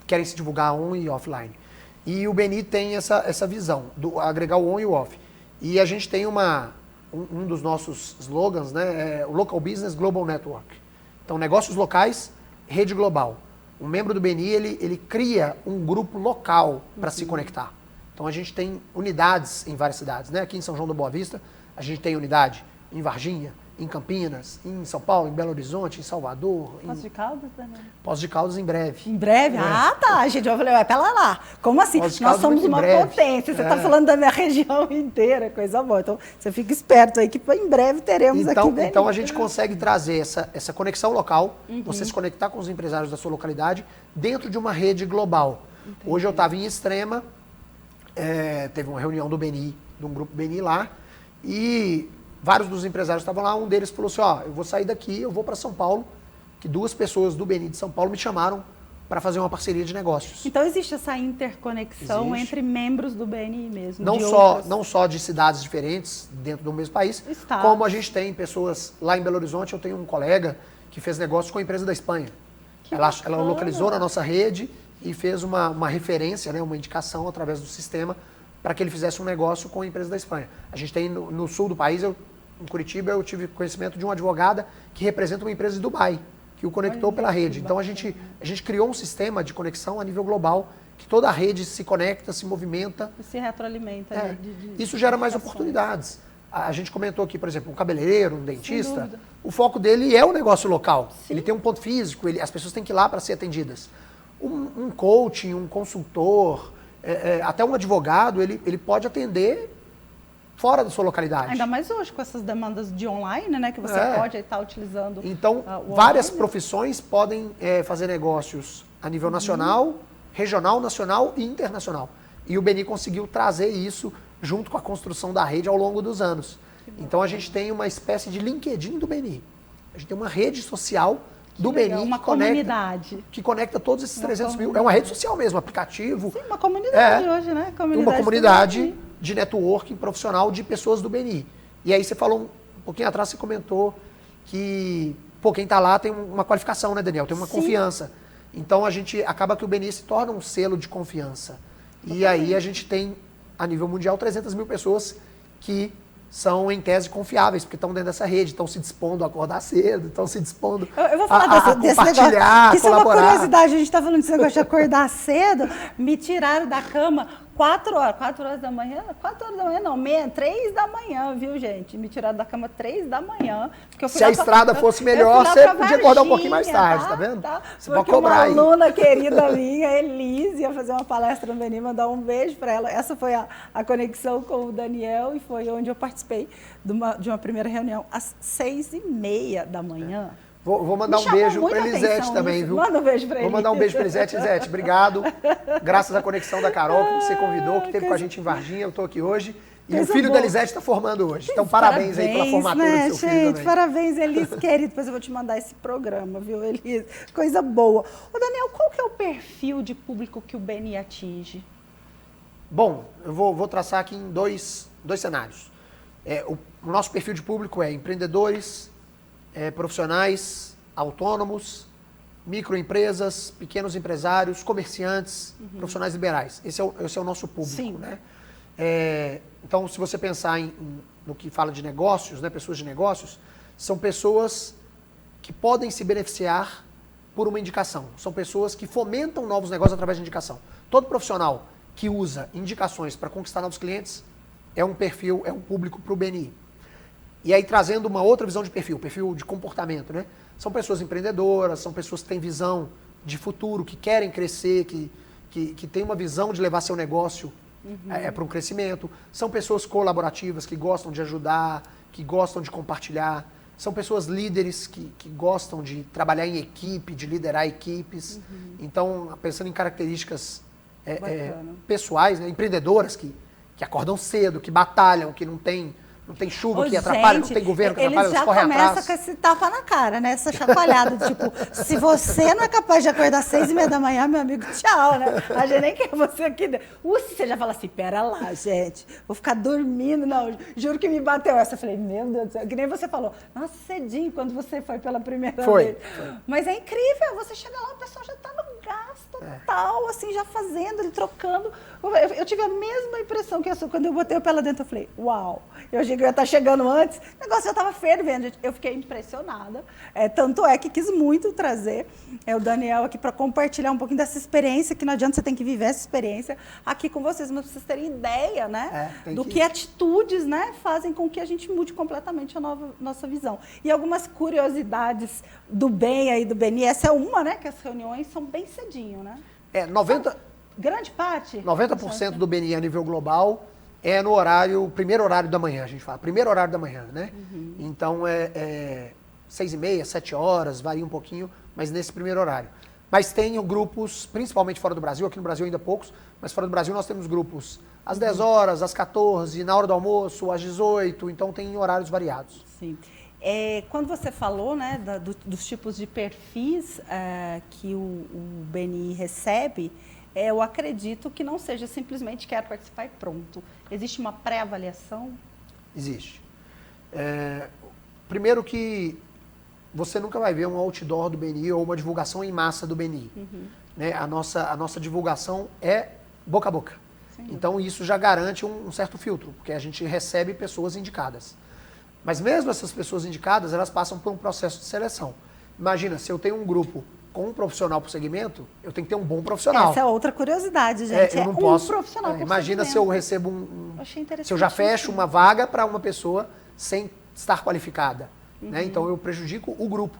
Speaker 3: querem se divulgar on e offline. E o BNI tem essa visão, do agregar o on e o off. E a gente tem um dos nossos slogans, né? É o Local Business Global Network. Então, negócios locais, rede global. O membro do BNI, ele cria um grupo local para se conectar. Então, a gente tem unidades em várias cidades, né? Aqui em São João da Boa Vista, a gente tem unidade em Varginha, em Campinas, em São Paulo, em Belo Horizonte, em Salvador.
Speaker 2: Poços de Caldas, Daniel?
Speaker 3: Poços de Caldas em breve.
Speaker 2: Em breve? Ah, tá. Gente, eu falei, pera lá. Como assim? Nós somos uma potência. Você está falando da minha região inteira, coisa boa. Então, você fica esperto aí que em breve teremos aqui BNI.
Speaker 3: Então, a gente consegue trazer essa conexão local, você se conectar com os empresários da sua localidade dentro de uma rede global. Entendi. Hoje eu estava em Extrema, teve uma reunião do BNI, de um grupo BNI lá, e vários dos empresários estavam lá, um deles falou assim, eu vou sair daqui, eu vou para São Paulo, que 2 pessoas do BNI de São Paulo me chamaram para fazer uma parceria de negócios.
Speaker 2: Então existe essa interconexão entre membros do BNI mesmo?
Speaker 3: Não só de cidades diferentes dentro do mesmo país, como a gente tem pessoas lá em Belo Horizonte, eu tenho um colega que fez negócio com a empresa da Espanha. Ela localizou na nossa rede e fez uma referência, né, uma indicação através do sistema para que ele fizesse um negócio com a empresa da Espanha. A gente tem no sul do país, em Curitiba, eu tive conhecimento de uma advogada que representa uma empresa de Dubai, que o conectou pela rede. Então a gente criou um sistema de conexão a nível global, que toda a rede se conecta, se movimenta.
Speaker 2: E se retroalimenta.
Speaker 3: Isso gera mais oportunidades. A gente comentou aqui, por exemplo, um cabeleireiro, um dentista, o foco dele é o negócio local. Sim. Ele tem um ponto físico, as pessoas têm que ir lá para ser atendidas. Um coaching, um consultor, até um advogado, ele pode atender fora da sua localidade.
Speaker 2: Ainda mais hoje, com essas demandas de online, né? Que você pode estar utilizando.
Speaker 3: Então, várias profissões podem fazer negócios a nível nacional, regional, nacional e internacional. E o BNI conseguiu trazer isso junto com a construção da rede ao longo dos anos. Então, a gente tem uma espécie de LinkedIn do BNI. A gente tem uma rede social do BNI,
Speaker 2: uma comunidade
Speaker 3: que conecta todos esses 300 mil. É uma rede social mesmo, aplicativo.
Speaker 2: Sim, uma comunidade hoje, né?
Speaker 3: Uma comunidade de networking profissional de pessoas do BNI. E aí você falou um pouquinho atrás, você comentou que quem está lá tem uma qualificação, né, Daniel? Tem uma confiança. Então acaba que o BNI se torna um selo de confiança. E aí a gente tem, a nível mundial, 300 mil pessoas que são, em tese, confiáveis, porque estão dentro dessa rede, estão se dispondo a acordar cedo, estão se dispondo
Speaker 2: eu vou falar desse
Speaker 3: compartilhar,
Speaker 2: negócio. Isso
Speaker 3: colaborar.
Speaker 2: É uma curiosidade, a gente está falando desse negócio de acordar cedo, me tiraram da cama 4 horas da manhã, 4 horas da manhã não, 3 da manhã, viu, gente? Me tiraram da cama 3 da manhã. Porque eu fui
Speaker 3: Se a estrada fosse melhor, você podia acordar um pouquinho mais tarde, tá vendo? Você pode cobrar aí.
Speaker 2: Uma aluna querida minha, Elise, ia fazer uma palestra no BNI, mandar um beijo para ela. Essa foi a conexão com o Daniel e foi onde eu participei de uma primeira reunião às 6h30 da manhã.
Speaker 3: Vou mandar um beijo para Elisete também, viu?
Speaker 2: Manda um beijo para Elisete.
Speaker 3: Vou mandar um beijo para Elisete. Elisete, obrigado. Graças à conexão da Carol, que você convidou, que esteve com a gente em Varginha, eu estou aqui hoje. E o filho da Elisete está formando hoje. Então, parabéns aí pela formatura do seu filho também.
Speaker 2: Parabéns, Elise, querido. Depois eu vou te mandar esse programa, viu, Elise? Coisa boa. Ô, Daniel, qual que é o perfil de público que o BNI atinge?
Speaker 3: Bom, eu vou traçar aqui em dois cenários. O nosso perfil de público é empreendedores, profissionais, autônomos, microempresas, pequenos empresários, comerciantes, profissionais liberais. Esse é o nosso público. Sim. Né? Então, se você pensar no que fala de negócios, né, pessoas de negócios, são pessoas que podem se beneficiar por uma indicação. São pessoas que fomentam novos negócios através de indicação. Todo profissional que usa indicações para conquistar novos clientes é um perfil, é um público para o BNI. E aí, trazendo uma outra visão de perfil de comportamento, né? São pessoas empreendedoras, são pessoas que têm visão de futuro, que querem crescer, que têm uma visão de levar seu negócio para um crescimento. São pessoas colaborativas, que gostam de ajudar, que gostam de compartilhar. São pessoas líderes, que gostam de trabalhar em equipe, de liderar equipes. Então, pensando em características pessoais, né? Empreendedoras, que acordam cedo, que batalham, que não tem não tem chuva
Speaker 2: Ô,
Speaker 3: que atrapalha, não
Speaker 2: gente,
Speaker 3: tem governo que
Speaker 2: eles
Speaker 3: atrapalha,
Speaker 2: já
Speaker 3: eles correm
Speaker 2: começam
Speaker 3: atrás.
Speaker 2: com esse tapa na cara, né? Essa chacoalhada, tipo, se você não é capaz de acordar às 6h30 da manhã, meu amigo, tchau, né? A gente nem quer você aqui dentro. Você já fala assim, pera lá, gente, vou ficar dormindo, não, juro que me bateu essa. Eu falei, meu Deus do céu, que nem você falou, nossa, cedinho, quando você foi pela primeira vez. Mas é incrível, você chega lá, o pessoal já tá no gás total, assim, já fazendo, ele trocando. Eu tive a mesma impressão que a sua, quando eu botei o pé lá dentro, eu falei, uau, eu achei que eu ia estar chegando antes, o negócio já estava fervendo, gente. Eu fiquei impressionada, tanto é que quis muito trazer o Daniel aqui para compartilhar um pouquinho dessa experiência, que não adianta, você tem que viver essa experiência aqui com vocês, mas pra vocês terem ideia, né, do que atitudes, né, fazem com que a gente mude completamente a nossa visão. E algumas curiosidades do BEM aí, do BNI, essa é uma, né, que as reuniões são bem cedinho, né? Grande parte?
Speaker 3: 90% do BNI a nível global é no primeiro horário da manhã, a gente fala, primeiro horário da manhã, né? Então, 6h30, 7 horas, varia um pouquinho, mas nesse primeiro horário. Mas tem grupos, principalmente fora do Brasil, aqui no Brasil ainda poucos, mas fora do Brasil nós temos grupos às 10 horas, às 14, na hora do almoço, às 18, então tem horários variados.
Speaker 2: Sim. Quando você falou, né, dos tipos de perfis que o BNI recebe, eu acredito que não seja simplesmente quero participar e pronto. Existe uma pré-avaliação?
Speaker 3: Existe. Primeiro que você nunca vai ver um outdoor do BNI ou uma divulgação em massa do BNI. Né? A nossa divulgação é boca a boca. Então isso já garante um certo filtro, porque a gente recebe pessoas indicadas. Mas mesmo essas pessoas indicadas, elas passam por um processo de seleção. Imagina, se eu tenho um grupo com um profissional por segmento, eu tenho que ter um bom profissional.
Speaker 2: Essa é outra curiosidade, gente.
Speaker 3: Eu não posso,
Speaker 2: profissional por
Speaker 3: imagina
Speaker 2: segmento.
Speaker 3: se eu recebo
Speaker 2: Achei interessante.
Speaker 3: se eu já fecho uma vaga para uma pessoa sem estar qualificada. Né? Então eu prejudico o grupo.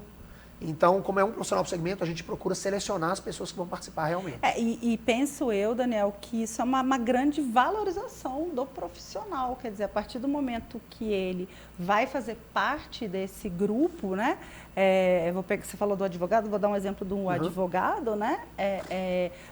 Speaker 3: Então, como é um profissional por segmento, a gente procura selecionar as pessoas que vão participar realmente.
Speaker 2: E penso eu, Daniel, que isso é uma grande valorização do profissional. Quer dizer, a partir do momento que ele vai fazer parte desse grupo, né? Você falou do advogado, vou dar um exemplo de um advogado, né?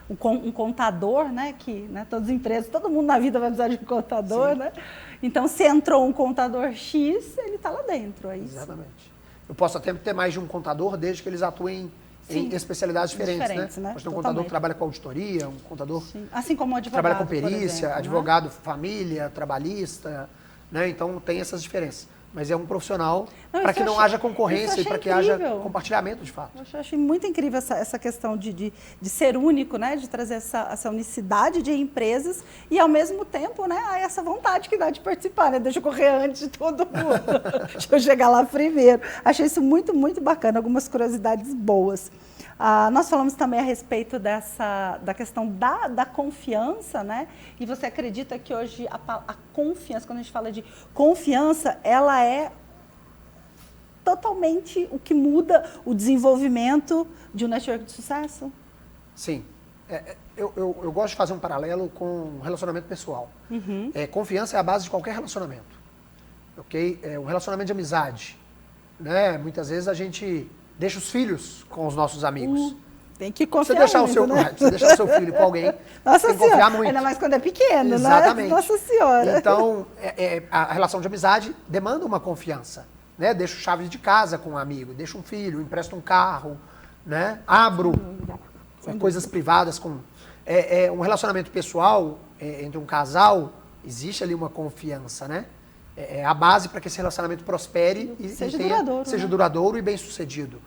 Speaker 2: Um contador, né? Que, né, todas as empresas, todo mundo na vida vai precisar de um contador, né? Então, se entrou um contador X, ele está lá dentro, é isso?
Speaker 3: Exatamente. Eu posso até ter mais de um contador, desde que eles atuem em especialidades diferentes, né? Pode ter um contador que trabalha com auditoria, um contador
Speaker 2: assim como o advogado,
Speaker 3: trabalha com perícia,
Speaker 2: exemplo,
Speaker 3: advogado família, trabalhista, né? Então tem essas diferenças. Mas é um profissional para que não haja concorrência e para que haja compartilhamento de fato.
Speaker 2: Eu achei muito incrível essa questão de ser único, né? De trazer essa unicidade de empresas e, ao mesmo tempo, né, essa vontade que dá de participar, né? Deixa eu correr antes de todo mundo. Deixa eu chegar lá primeiro. Achei isso muito, muito bacana. Algumas curiosidades boas. Nós falamos também a respeito da questão da confiança, né? E você acredita que hoje a confiança, quando a gente fala de confiança, ela é totalmente o que muda o desenvolvimento de um network de sucesso?
Speaker 3: Sim. Eu gosto de fazer um paralelo com o relacionamento pessoal. Confiança é a base de qualquer relacionamento. Ok? Um relacionamento de amizade. Né? Muitas vezes a gente deixa os filhos com os nossos amigos.
Speaker 2: Tem que confiar
Speaker 3: Você deixar o seu filho com alguém,
Speaker 2: Nossa
Speaker 3: tem que confiar muito.
Speaker 2: Ainda mais quando é pequeno,
Speaker 3: Exatamente.
Speaker 2: né? Nossa Senhora.
Speaker 3: Então, a relação de amizade demanda uma confiança. Né? Deixo chave de casa com um amigo, deixo um filho, empresto um carro, né? Abro coisas privadas com... um relacionamento pessoal entre um casal, existe ali uma confiança, né? É a base para que esse relacionamento prospere e seja duradouro e bem sucedido.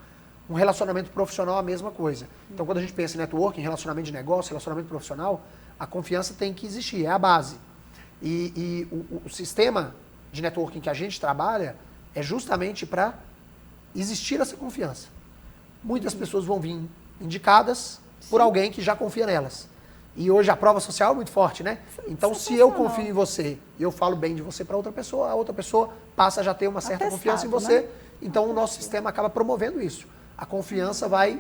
Speaker 3: Um relacionamento profissional é a mesma coisa. Então, quando a gente pensa em networking, relacionamento de negócio, relacionamento profissional, a confiança tem que existir, é a base. E o sistema de networking que a gente trabalha é justamente para existir essa confiança. Muitas pessoas vão vir indicadas por alguém que já confia nelas. E hoje a prova social é muito forte, né? Então, se eu confio em você e eu falo bem de você para outra pessoa, a outra pessoa passa a já ter uma certa confiança em você. Né? Então, o nosso sistema acaba promovendo isso. A confiança vai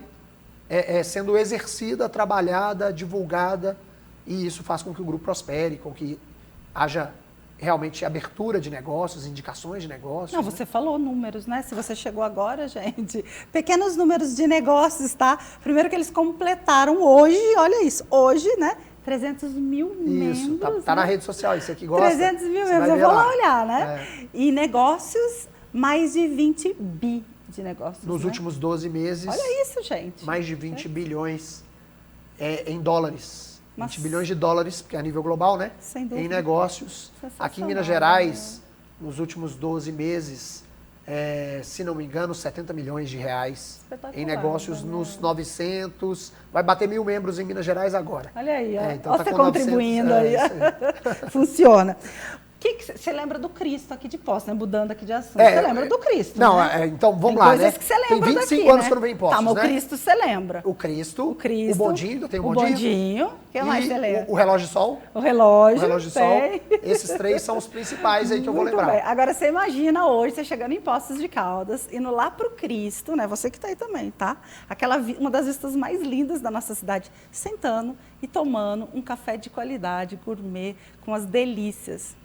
Speaker 3: sendo exercida, trabalhada, divulgada, e isso faz com que o grupo prospere, com que haja realmente abertura de negócios, indicações de negócios.
Speaker 2: Não, você falou números, né? Se você chegou agora, gente, pequenos números de negócios, tá? Primeiro que eles completaram hoje, olha isso, hoje, né? 300 mil
Speaker 3: Isso,
Speaker 2: membros.
Speaker 3: tá na
Speaker 2: né?
Speaker 3: rede social, isso aqui gosta.
Speaker 2: 300 mil
Speaker 3: você
Speaker 2: membros,
Speaker 3: vai
Speaker 2: eu
Speaker 3: ver
Speaker 2: vou
Speaker 3: lá.
Speaker 2: lá olhar, né? E negócios, mais de 20 bi de negócios.
Speaker 3: Nos
Speaker 2: né?
Speaker 3: últimos 12 meses.
Speaker 2: Olha isso, gente.
Speaker 3: Mais de 20 bilhões em dólares.
Speaker 2: Nossa.
Speaker 3: 20 bilhões de dólares, porque é a nível global, né?
Speaker 2: Sem dúvida.
Speaker 3: Em negócios. Aqui em Minas Gerais, nos últimos 12 meses, se não me engano, 70 milhões de reais em negócios nos 900. Vai bater 1.000 membros em Minas Gerais agora.
Speaker 2: Olha aí, ó.
Speaker 3: Então
Speaker 2: Ó,
Speaker 3: tá
Speaker 2: você
Speaker 3: com
Speaker 2: contribuindo
Speaker 3: 900,
Speaker 2: aí. Funciona. Que você lembra do Cristo aqui de Poços, né? Mudando aqui de assunto. Você lembra do Cristo,
Speaker 3: Não,
Speaker 2: né?
Speaker 3: então vamos
Speaker 2: Tem
Speaker 3: lá, né?
Speaker 2: coisas que você lembra
Speaker 3: Tem 25
Speaker 2: daqui,
Speaker 3: anos
Speaker 2: né?
Speaker 3: que eu não venho em Poços,
Speaker 2: tá, mas
Speaker 3: né?
Speaker 2: o Cristo você lembra.
Speaker 3: O Cristo,
Speaker 2: o
Speaker 3: bondinho, tem o
Speaker 2: O
Speaker 3: bondinho.
Speaker 2: bondinho. O que mais você lembra?
Speaker 3: O relógio de sol.
Speaker 2: O relógio.
Speaker 3: O relógio de sol. Esses 3 são os principais aí que eu vou
Speaker 2: Muito
Speaker 3: lembrar.
Speaker 2: bem. Agora você imagina hoje, você chegando em Poços de Caldas, indo lá pro Cristo, né? Você que tá aí também, tá? Uma das vistas mais lindas da nossa cidade, sentando e tomando um café de qualidade, gourmet, com as delícias.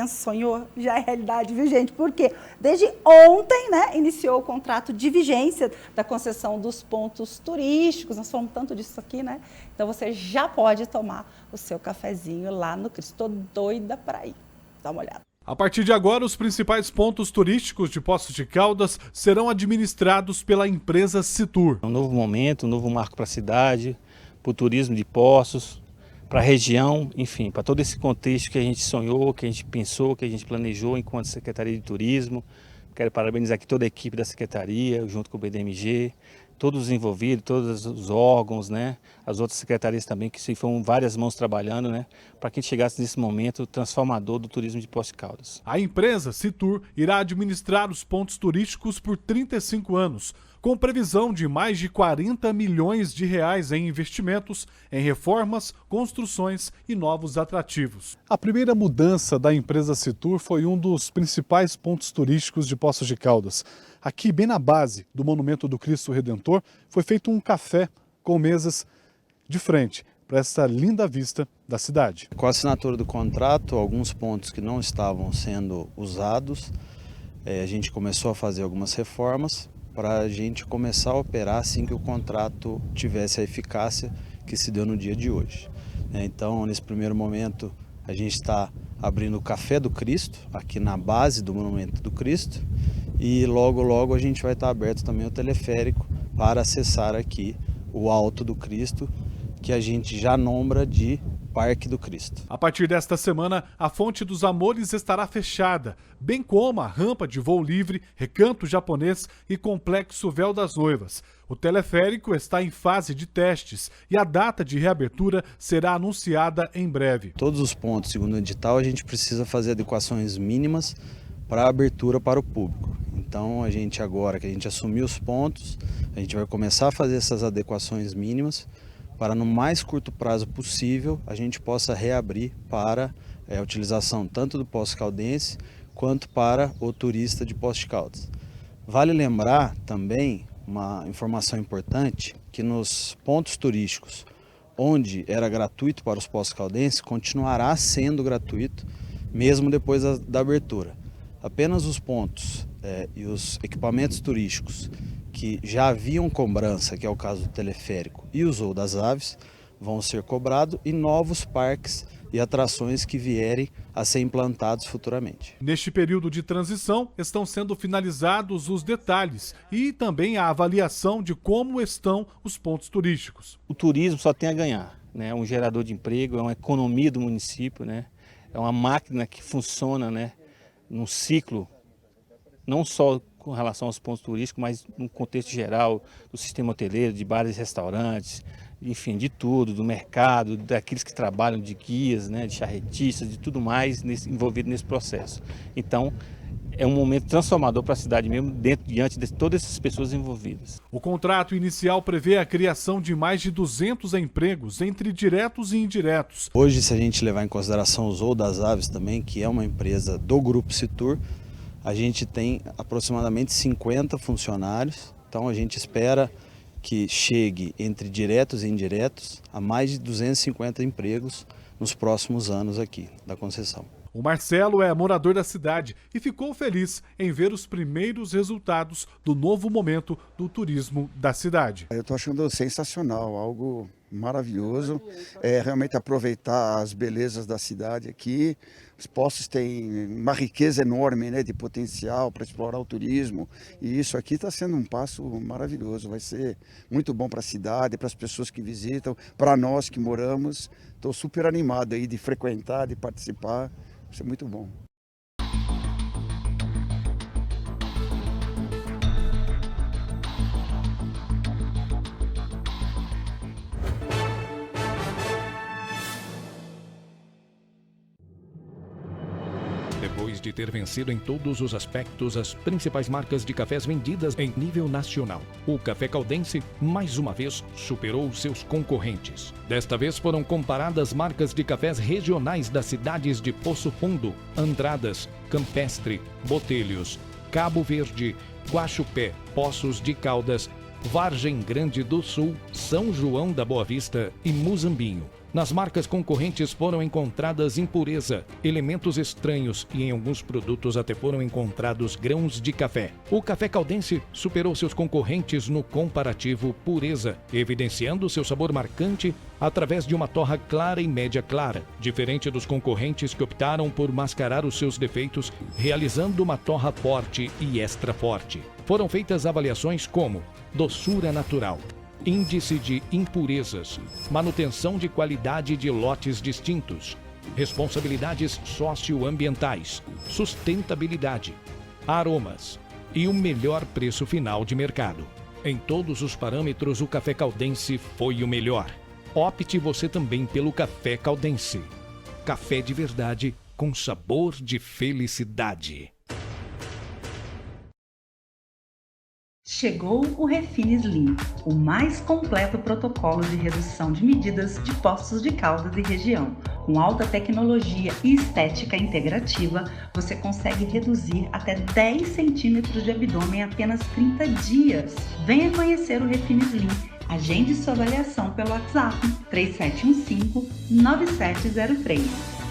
Speaker 2: Sonhou, já é realidade, viu, gente? Porque desde ontem, né, iniciou o contrato de vigência da concessão dos pontos turísticos. Nós falamos tanto disso aqui, né? Então você já pode tomar o seu cafezinho lá no Cristo. Estou doida para ir. Dá uma olhada.
Speaker 13: A partir de agora, os principais pontos turísticos de Poços de Caldas serão administrados pela empresa Citur.
Speaker 14: Um novo momento, um novo marco para a cidade, para o turismo de Poços, para a região, enfim, para todo esse contexto que a gente sonhou, que a gente pensou, que a gente planejou enquanto Secretaria de Turismo. Quero parabenizar aqui toda a equipe da Secretaria, junto com o BDMG, todos os envolvidos, todos os órgãos, né? As outras secretarias também, que foram várias mãos trabalhando, né? Para que a gente chegasse nesse momento transformador do turismo de Poços de Caldas.
Speaker 13: A empresa Citur irá administrar os pontos turísticos por 35 anos, com previsão de mais de 40 milhões de reais em investimentos, em reformas, construções e novos atrativos.
Speaker 15: A primeira mudança da empresa Citur foi um dos principais pontos turísticos de Poços de Caldas. Aqui, bem na base do Monumento do Cristo Redentor, foi feito um café com mesas de frente para essa linda vista da cidade.
Speaker 16: Com a assinatura do contrato, alguns pontos que não estavam sendo usados, a gente começou a fazer algumas reformas para a gente começar a operar assim que o contrato tivesse a eficácia que se deu no dia de hoje. Então, nesse primeiro momento, a gente está abrindo o Café do Cristo, aqui na base do Monumento do Cristo, e logo a gente vai estar aberto também o teleférico para acessar aqui o Alto do Cristo, que a gente já nombra de Parque do Cristo.
Speaker 13: A partir desta semana, a Fonte dos Amores estará fechada, bem como a rampa de voo livre, recanto japonês e complexo Véu das Noivas. O teleférico está em fase de testes e a data de reabertura será anunciada em breve.
Speaker 16: Todos os pontos, segundo o edital, a gente precisa fazer adequações mínimas para a abertura para o público. Então, agora que a gente assumiu os pontos, a gente vai começar a fazer essas adequações mínimas para no mais curto prazo possível a gente possa reabrir para a utilização tanto do Poços Caldense quanto para o turista de Poços de Caldas. Vale lembrar também uma informação importante, que nos pontos turísticos onde era gratuito para os Poços Caldenses, continuará sendo gratuito mesmo depois da abertura. Apenas os pontos e os equipamentos turísticos que já haviam cobrança, que é o caso do teleférico e o Zoo das Aves, vão ser cobrados, e novos parques e atrações que vierem a ser implantados futuramente.
Speaker 13: Neste período de transição, estão sendo finalizados os detalhes e também a avaliação de como estão os pontos turísticos.
Speaker 14: O turismo só tem a ganhar, né? É um gerador de emprego, é uma economia do município, né? É uma máquina que funciona, né, num ciclo, não só com relação aos pontos turísticos, mas no contexto geral do sistema hoteleiro, de bares e restaurantes, enfim, de tudo, do mercado, daqueles que trabalham de guias, né, de charretistas, de tudo mais envolvido nesse processo. Então, é um momento transformador para a cidade mesmo, diante de todas essas pessoas envolvidas.
Speaker 13: O contrato inicial prevê a criação de mais de 200 empregos, entre diretos e indiretos.
Speaker 16: Hoje, se a gente levar em consideração o Zoo das Aves também, que é uma empresa do Grupo Citur, a gente tem aproximadamente 50 funcionários, então a gente espera que chegue entre diretos e indiretos a mais de 250 empregos nos próximos anos aqui da concessão.
Speaker 13: O Marcelo é morador da cidade e ficou feliz em ver os primeiros resultados do novo momento do turismo da cidade.
Speaker 17: Eu estou achando sensacional, algo maravilhoso. Realmente aproveitar as belezas da cidade aqui. Os Poços têm uma riqueza enorme, né, de potencial para explorar o turismo. E isso aqui está sendo um passo maravilhoso. Vai ser muito bom para a cidade, para as pessoas que visitam, para nós que moramos. Estou super animado aí de frequentar, de participar. Vai ser muito bom.
Speaker 1: Depois de ter vencido em todos os aspectos as principais marcas de cafés vendidas em nível nacional, o Café Caldense, mais uma vez, superou seus concorrentes. Desta vez foram comparadas marcas de cafés regionais das cidades de Poço Fundo, Andradas, Campestre, Botelhos, Cabo Verde, Guaxupé, Poços de Caldas, Vargem Grande do Sul, São João da Boa Vista e Muzambinho. Nas marcas concorrentes foram encontradas impureza, elementos estranhos e em alguns produtos até foram encontrados grãos de café. O Café Caldense superou seus concorrentes no comparativo pureza, evidenciando seu sabor marcante através de uma torra clara e média clara, diferente dos concorrentes que optaram por mascarar os seus defeitos, realizando uma torra forte e extra forte. Foram feitas avaliações como doçura natural, índice de impurezas, manutenção de qualidade de lotes distintos, responsabilidades socioambientais, sustentabilidade, aromas e o melhor preço final de mercado. Em todos os parâmetros, o Café Caldense foi o melhor. Opte você também pelo Café Caldense. Café de verdade com sabor de felicidade.
Speaker 2: Chegou o Refine Slim, o mais completo protocolo de redução de medidas de Poços de Caldas e região. Com alta tecnologia e estética integrativa, você consegue reduzir até 10 centímetros de abdômen em apenas 30 dias. Venha conhecer o Refine Slim. Agende sua avaliação pelo WhatsApp 3715-9703.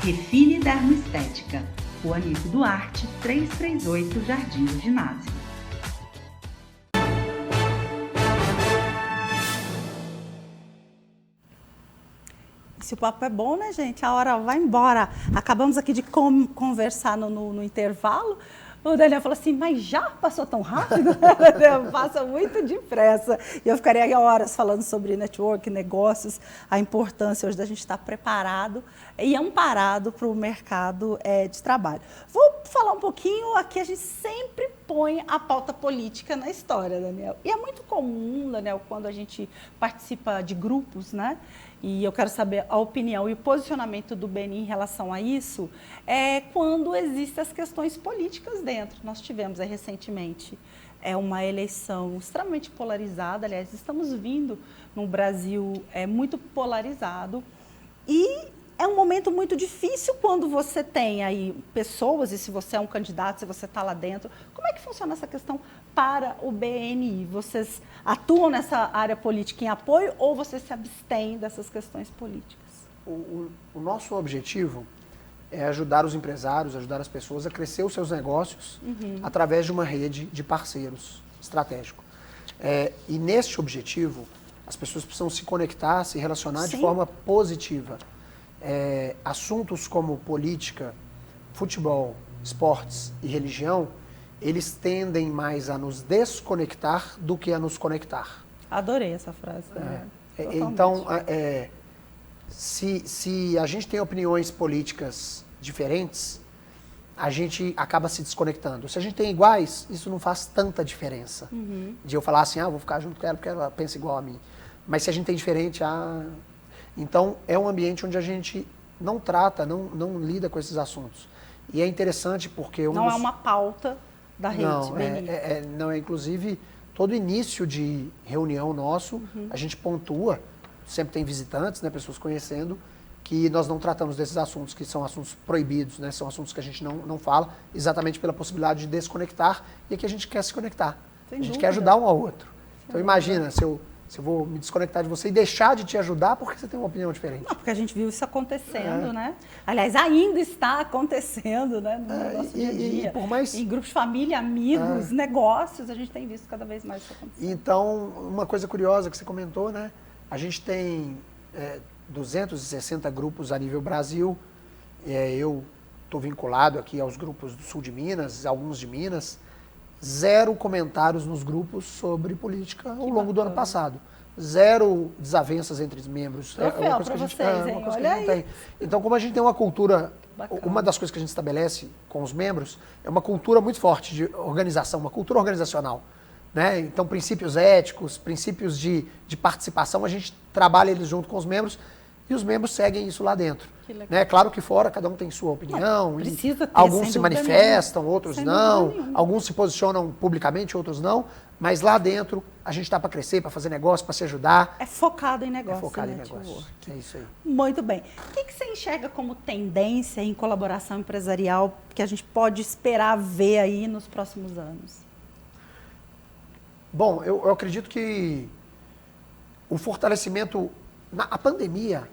Speaker 2: Refine Dermoestética, Rua Nico Duarte, 338, Jardim do Ginásio. Se o papo é bom, né, gente? A hora vai embora. Acabamos aqui de conversar no intervalo. O Daniel falou assim, mas já passou tão rápido? Passa muito depressa. E eu ficaria horas falando sobre network, negócios, a importância hoje da gente estar preparado e amparado para o mercado de trabalho. Vou falar um pouquinho, aqui a gente sempre põe a pauta política na história, Daniel. E é muito comum, Daniel, quando a gente participa de grupos, né? E eu quero saber a opinião e o posicionamento do BNI em relação a isso, quando existem as questões políticas dentro. Nós tivemos recentemente uma eleição extremamente polarizada, aliás, estamos vindo num Brasil muito polarizado e é um momento muito difícil quando você tem aí pessoas, e se você é um candidato, se você está lá dentro, como é que funciona essa questão para o BNI? Vocês atuam nessa área política em apoio ou vocês se abstêm dessas questões políticas?
Speaker 3: O nosso objetivo é ajudar os empresários, ajudar as pessoas a crescer os seus negócios através de uma rede de parceiros estratégicos. E neste objetivo, as pessoas precisam se conectar, se relacionar de forma positiva. Assuntos como política, futebol, esportes e religião, eles tendem mais a nos desconectar do que a nos conectar.
Speaker 2: Adorei essa frase.
Speaker 3: Então, se a gente tem opiniões políticas diferentes, a gente acaba se desconectando. Se a gente tem iguais, isso não faz tanta diferença. De eu falar assim, vou ficar junto com ela porque ela pensa igual a mim. Mas se a gente tem diferente, então é um ambiente onde a gente não trata, não lida com esses assuntos. E é interessante porque...
Speaker 2: Não é uma pauta da rede.
Speaker 3: Não, inclusive, todo início de reunião nosso, a gente pontua, sempre tem visitantes, né, pessoas conhecendo, que nós não tratamos desses assuntos, que são assuntos proibidos, né, são assuntos que a gente não fala, exatamente pela possibilidade de desconectar, e aqui a gente quer se conectar. A gente quer ajudar um ao outro. Então imagina, se eu vou me desconectar de você e deixar de te ajudar porque você tem uma opinião diferente.
Speaker 2: Não, porque a gente viu isso acontecendo, né? Aliás, ainda está acontecendo, né? No nosso dia a dia.
Speaker 3: Por mais...
Speaker 2: Em grupos de família, amigos, negócios, a gente tem visto cada vez mais isso acontecer.
Speaker 3: Então, uma coisa curiosa que você comentou, né? A gente tem 260 grupos a nível Brasil. Eu estou vinculado aqui aos grupos do sul de Minas, alguns de Minas. 0 comentários nos grupos sobre política ao longo do ano passado. 0 desavenças entre os membros.
Speaker 2: Troféu para vocês, hein? Olha aí.
Speaker 3: Então, como a gente tem uma cultura, uma das coisas que a gente estabelece com os membros é uma cultura muito forte de organização, uma cultura organizacional. Né? Então, princípios éticos, princípios de participação, a gente trabalha eles junto com os membros e os membros seguem isso lá dentro. Né? Claro que fora, cada um tem sua opinião, alguns se manifestam, outros não, alguns se posicionam publicamente, outros não, mas lá dentro a gente está para crescer, para fazer negócio, para se ajudar.
Speaker 2: É focado em negócio.
Speaker 3: É focado em negócio. É isso aí.
Speaker 2: Muito bem. O que você enxerga como tendência em colaboração empresarial que a gente pode esperar ver aí nos próximos anos?
Speaker 3: Bom, eu acredito que o fortalecimento, a pandemia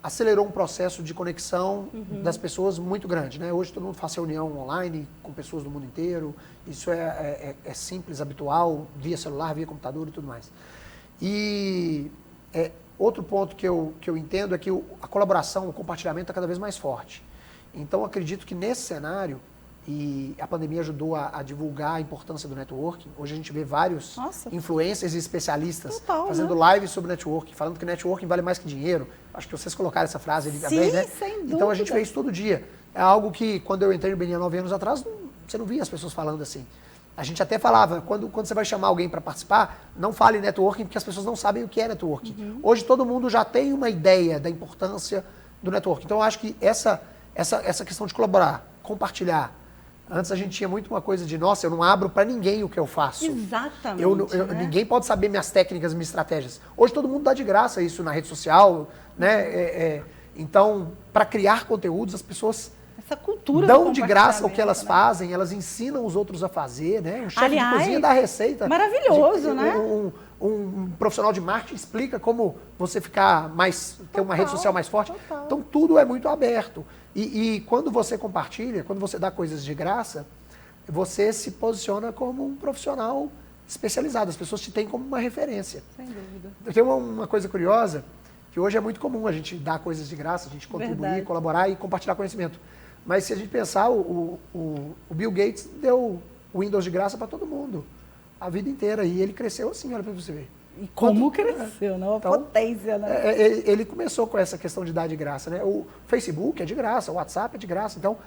Speaker 3: acelerou um processo de conexão das pessoas muito grande, né? Hoje todo mundo faz reunião online com pessoas do mundo inteiro, isso é simples, habitual, via celular, via computador e tudo mais. E outro ponto que eu entendo é que a colaboração, o compartilhamento está cada vez mais forte. Então acredito que nesse cenário, e a pandemia ajudou a divulgar a importância do networking. Hoje a gente vê vários influencers e especialistas fazendo lives sobre networking, falando que networking vale mais que dinheiro. Acho que vocês colocaram essa frase ali também, né?
Speaker 2: Sem dúvida.
Speaker 3: Então a gente vê isso todo dia. É algo que, quando eu entrei no BNI há 9 anos atrás, você não via as pessoas falando assim. A gente até falava, quando você vai chamar alguém para participar, não fale networking, porque as pessoas não sabem o que é networking. Hoje todo mundo já tem uma ideia da importância do networking. Então eu acho que essa questão de colaborar, compartilhar. Antes a gente tinha muito uma coisa de, nossa, eu não abro para ninguém o que eu faço.
Speaker 2: Exatamente.
Speaker 3: Né? Ninguém pode saber minhas técnicas, minhas estratégias. Hoje todo mundo dá de graça isso na rede social, né? Então, para criar conteúdos, as pessoas
Speaker 2: essa cultura
Speaker 3: dão de graça o que elas fazem, elas ensinam os outros a fazer, né? Um chefe de cozinha dá receita.
Speaker 2: Maravilhoso, né?
Speaker 3: Um profissional de marketing explica como você ter uma rede social mais forte. Então, tudo é muito aberto. E quando você compartilha, quando você dá coisas de graça, você se posiciona como um profissional especializado. As pessoas te têm como uma referência.
Speaker 2: Sem dúvida.
Speaker 3: Eu tenho uma coisa curiosa, que hoje é muito comum a gente dar coisas de graça, a gente contribuir, colaborar e compartilhar conhecimento. Mas se a gente pensar, o Bill Gates deu o Windows de graça para todo mundo, a vida inteira. E ele cresceu assim, olha para você ver.
Speaker 2: E como cresceu, né? Uma potência, né?
Speaker 3: Ele começou com essa questão de dar de graça, né? O Facebook é de graça, o WhatsApp é de graça. Então,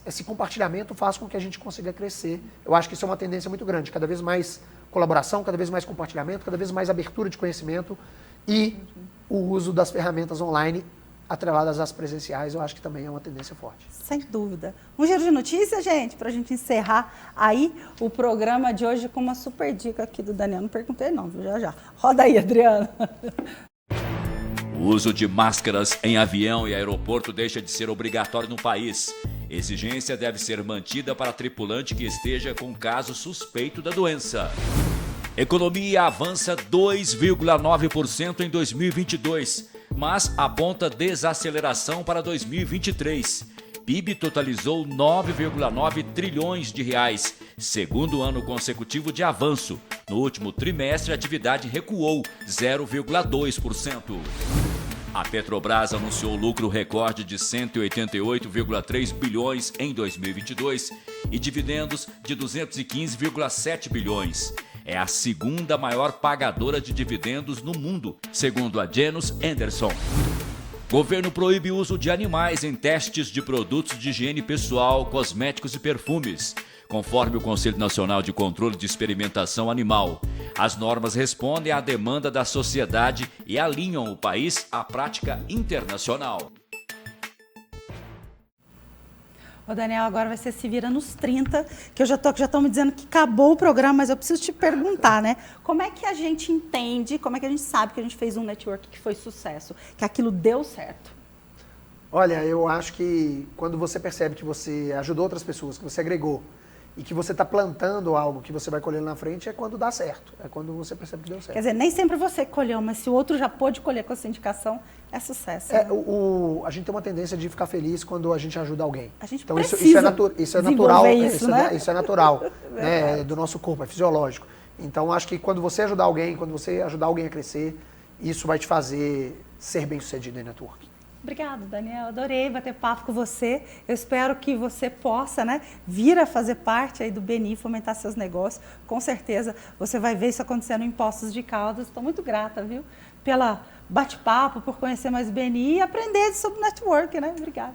Speaker 3: esse compartilhamento faz com que a gente consiga crescer. Eu acho que isso é uma tendência muito grande. Cada vez mais colaboração, cada vez mais compartilhamento, cada vez mais abertura de conhecimento e o uso das ferramentas online atreladas às presenciais, eu acho que também é uma tendência forte.
Speaker 2: Sem dúvida. Um giro de notícias, gente, para a gente encerrar aí o programa de hoje com uma super dica aqui do Daniel. Não perguntei não, viu? Já. Roda aí, Adriano.
Speaker 18: O uso de máscaras em avião e aeroporto deixa de ser obrigatório no país. Exigência deve ser mantida para tripulante que esteja com caso suspeito da doença. Economia avança 2,9% em 2022, mas aponta desaceleração para 2023. PIB totalizou 9,9 trilhões de reais, segundo ano consecutivo de avanço. No último trimestre, a atividade recuou 0,2%. A Petrobras anunciou lucro recorde de 188,3 bilhões em 2022 e dividendos de 215,7 bilhões. É a segunda maior pagadora de dividendos no mundo, segundo a Janus Henderson. Governo proíbe o uso de animais em testes de produtos de higiene pessoal, cosméticos e perfumes, conforme o Conselho Nacional de Controle de Experimentação Animal. As normas respondem à demanda da sociedade e alinham o país à prática internacional.
Speaker 2: Ô Daniel, agora vai ser Se Vira nos 30, que já estão me dizendo que acabou o programa, mas eu preciso te perguntar, né? Como é que a gente entende, como é que a gente sabe que a gente fez um network que foi sucesso, que aquilo deu certo?
Speaker 3: Olha, eu acho que quando você percebe que você ajudou outras pessoas, que você agregou, e que você está plantando algo que você vai colher na frente, é quando dá certo. É quando você percebe que deu certo.
Speaker 2: Quer dizer, nem sempre você colheu, mas se o outro já pôde colher com essa indicação, é sucesso.
Speaker 3: Né? A gente tem uma tendência de ficar feliz quando a gente ajuda alguém.
Speaker 2: A gente
Speaker 3: então
Speaker 2: precisa
Speaker 3: isso é natural,
Speaker 2: né?
Speaker 3: Isso é natural, né? Do nosso corpo, é fisiológico. Então acho que quando você ajudar alguém, quando você ajudar alguém a crescer, isso vai te fazer ser bem-sucedido em networking.
Speaker 2: Obrigada, Daniel. Adorei bater papo com você. Eu espero que você possa, né, vir a fazer parte aí do BNI, fomentar seus negócios. Com certeza você vai ver isso acontecendo em Poços de Caldas. Estou muito grata, viu, pela bate-papo, por conhecer mais o BNI e aprender sobre networking, né? Obrigada.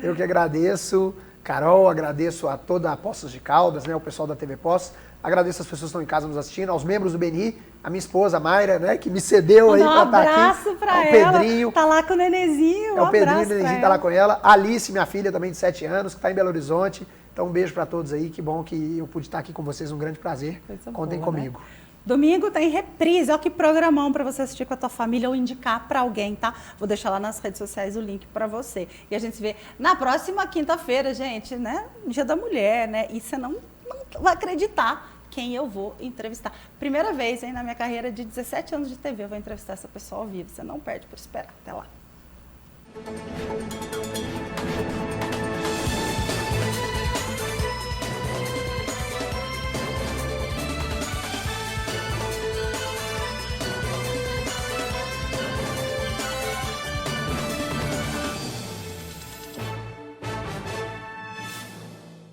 Speaker 3: Eu que agradeço, Carol, agradeço a toda a Poços de Caldas, né, o pessoal da TV Poços. Agradeço as pessoas que estão em casa nos assistindo, aos membros do BNI, a minha esposa, a Mayra, né, que me cedeu aí para estar aqui.
Speaker 2: Um abraço para ela. Pedrinho. Tá lá com o nenenzinho.
Speaker 3: É o Pedrinho, o nenenzinho tá lá com ela. Alice, minha filha, também de 7 anos, que está em Belo Horizonte. Então, um beijo para todos aí. Que bom que eu pude estar aqui com vocês. Um grande prazer. Contem comigo.
Speaker 2: Né? Domingo tem reprise. Olha que programão para você assistir com a tua família ou indicar para alguém, tá? Vou deixar lá nas redes sociais o link para você. E a gente se vê na próxima quinta-feira, gente, né? Dia da Mulher, né? E você não vai acreditar quem eu vou entrevistar. Primeira vez, hein, na minha carreira de 17 anos de TV, eu vou entrevistar essa pessoa ao vivo. Você não perde por esperar. Até lá.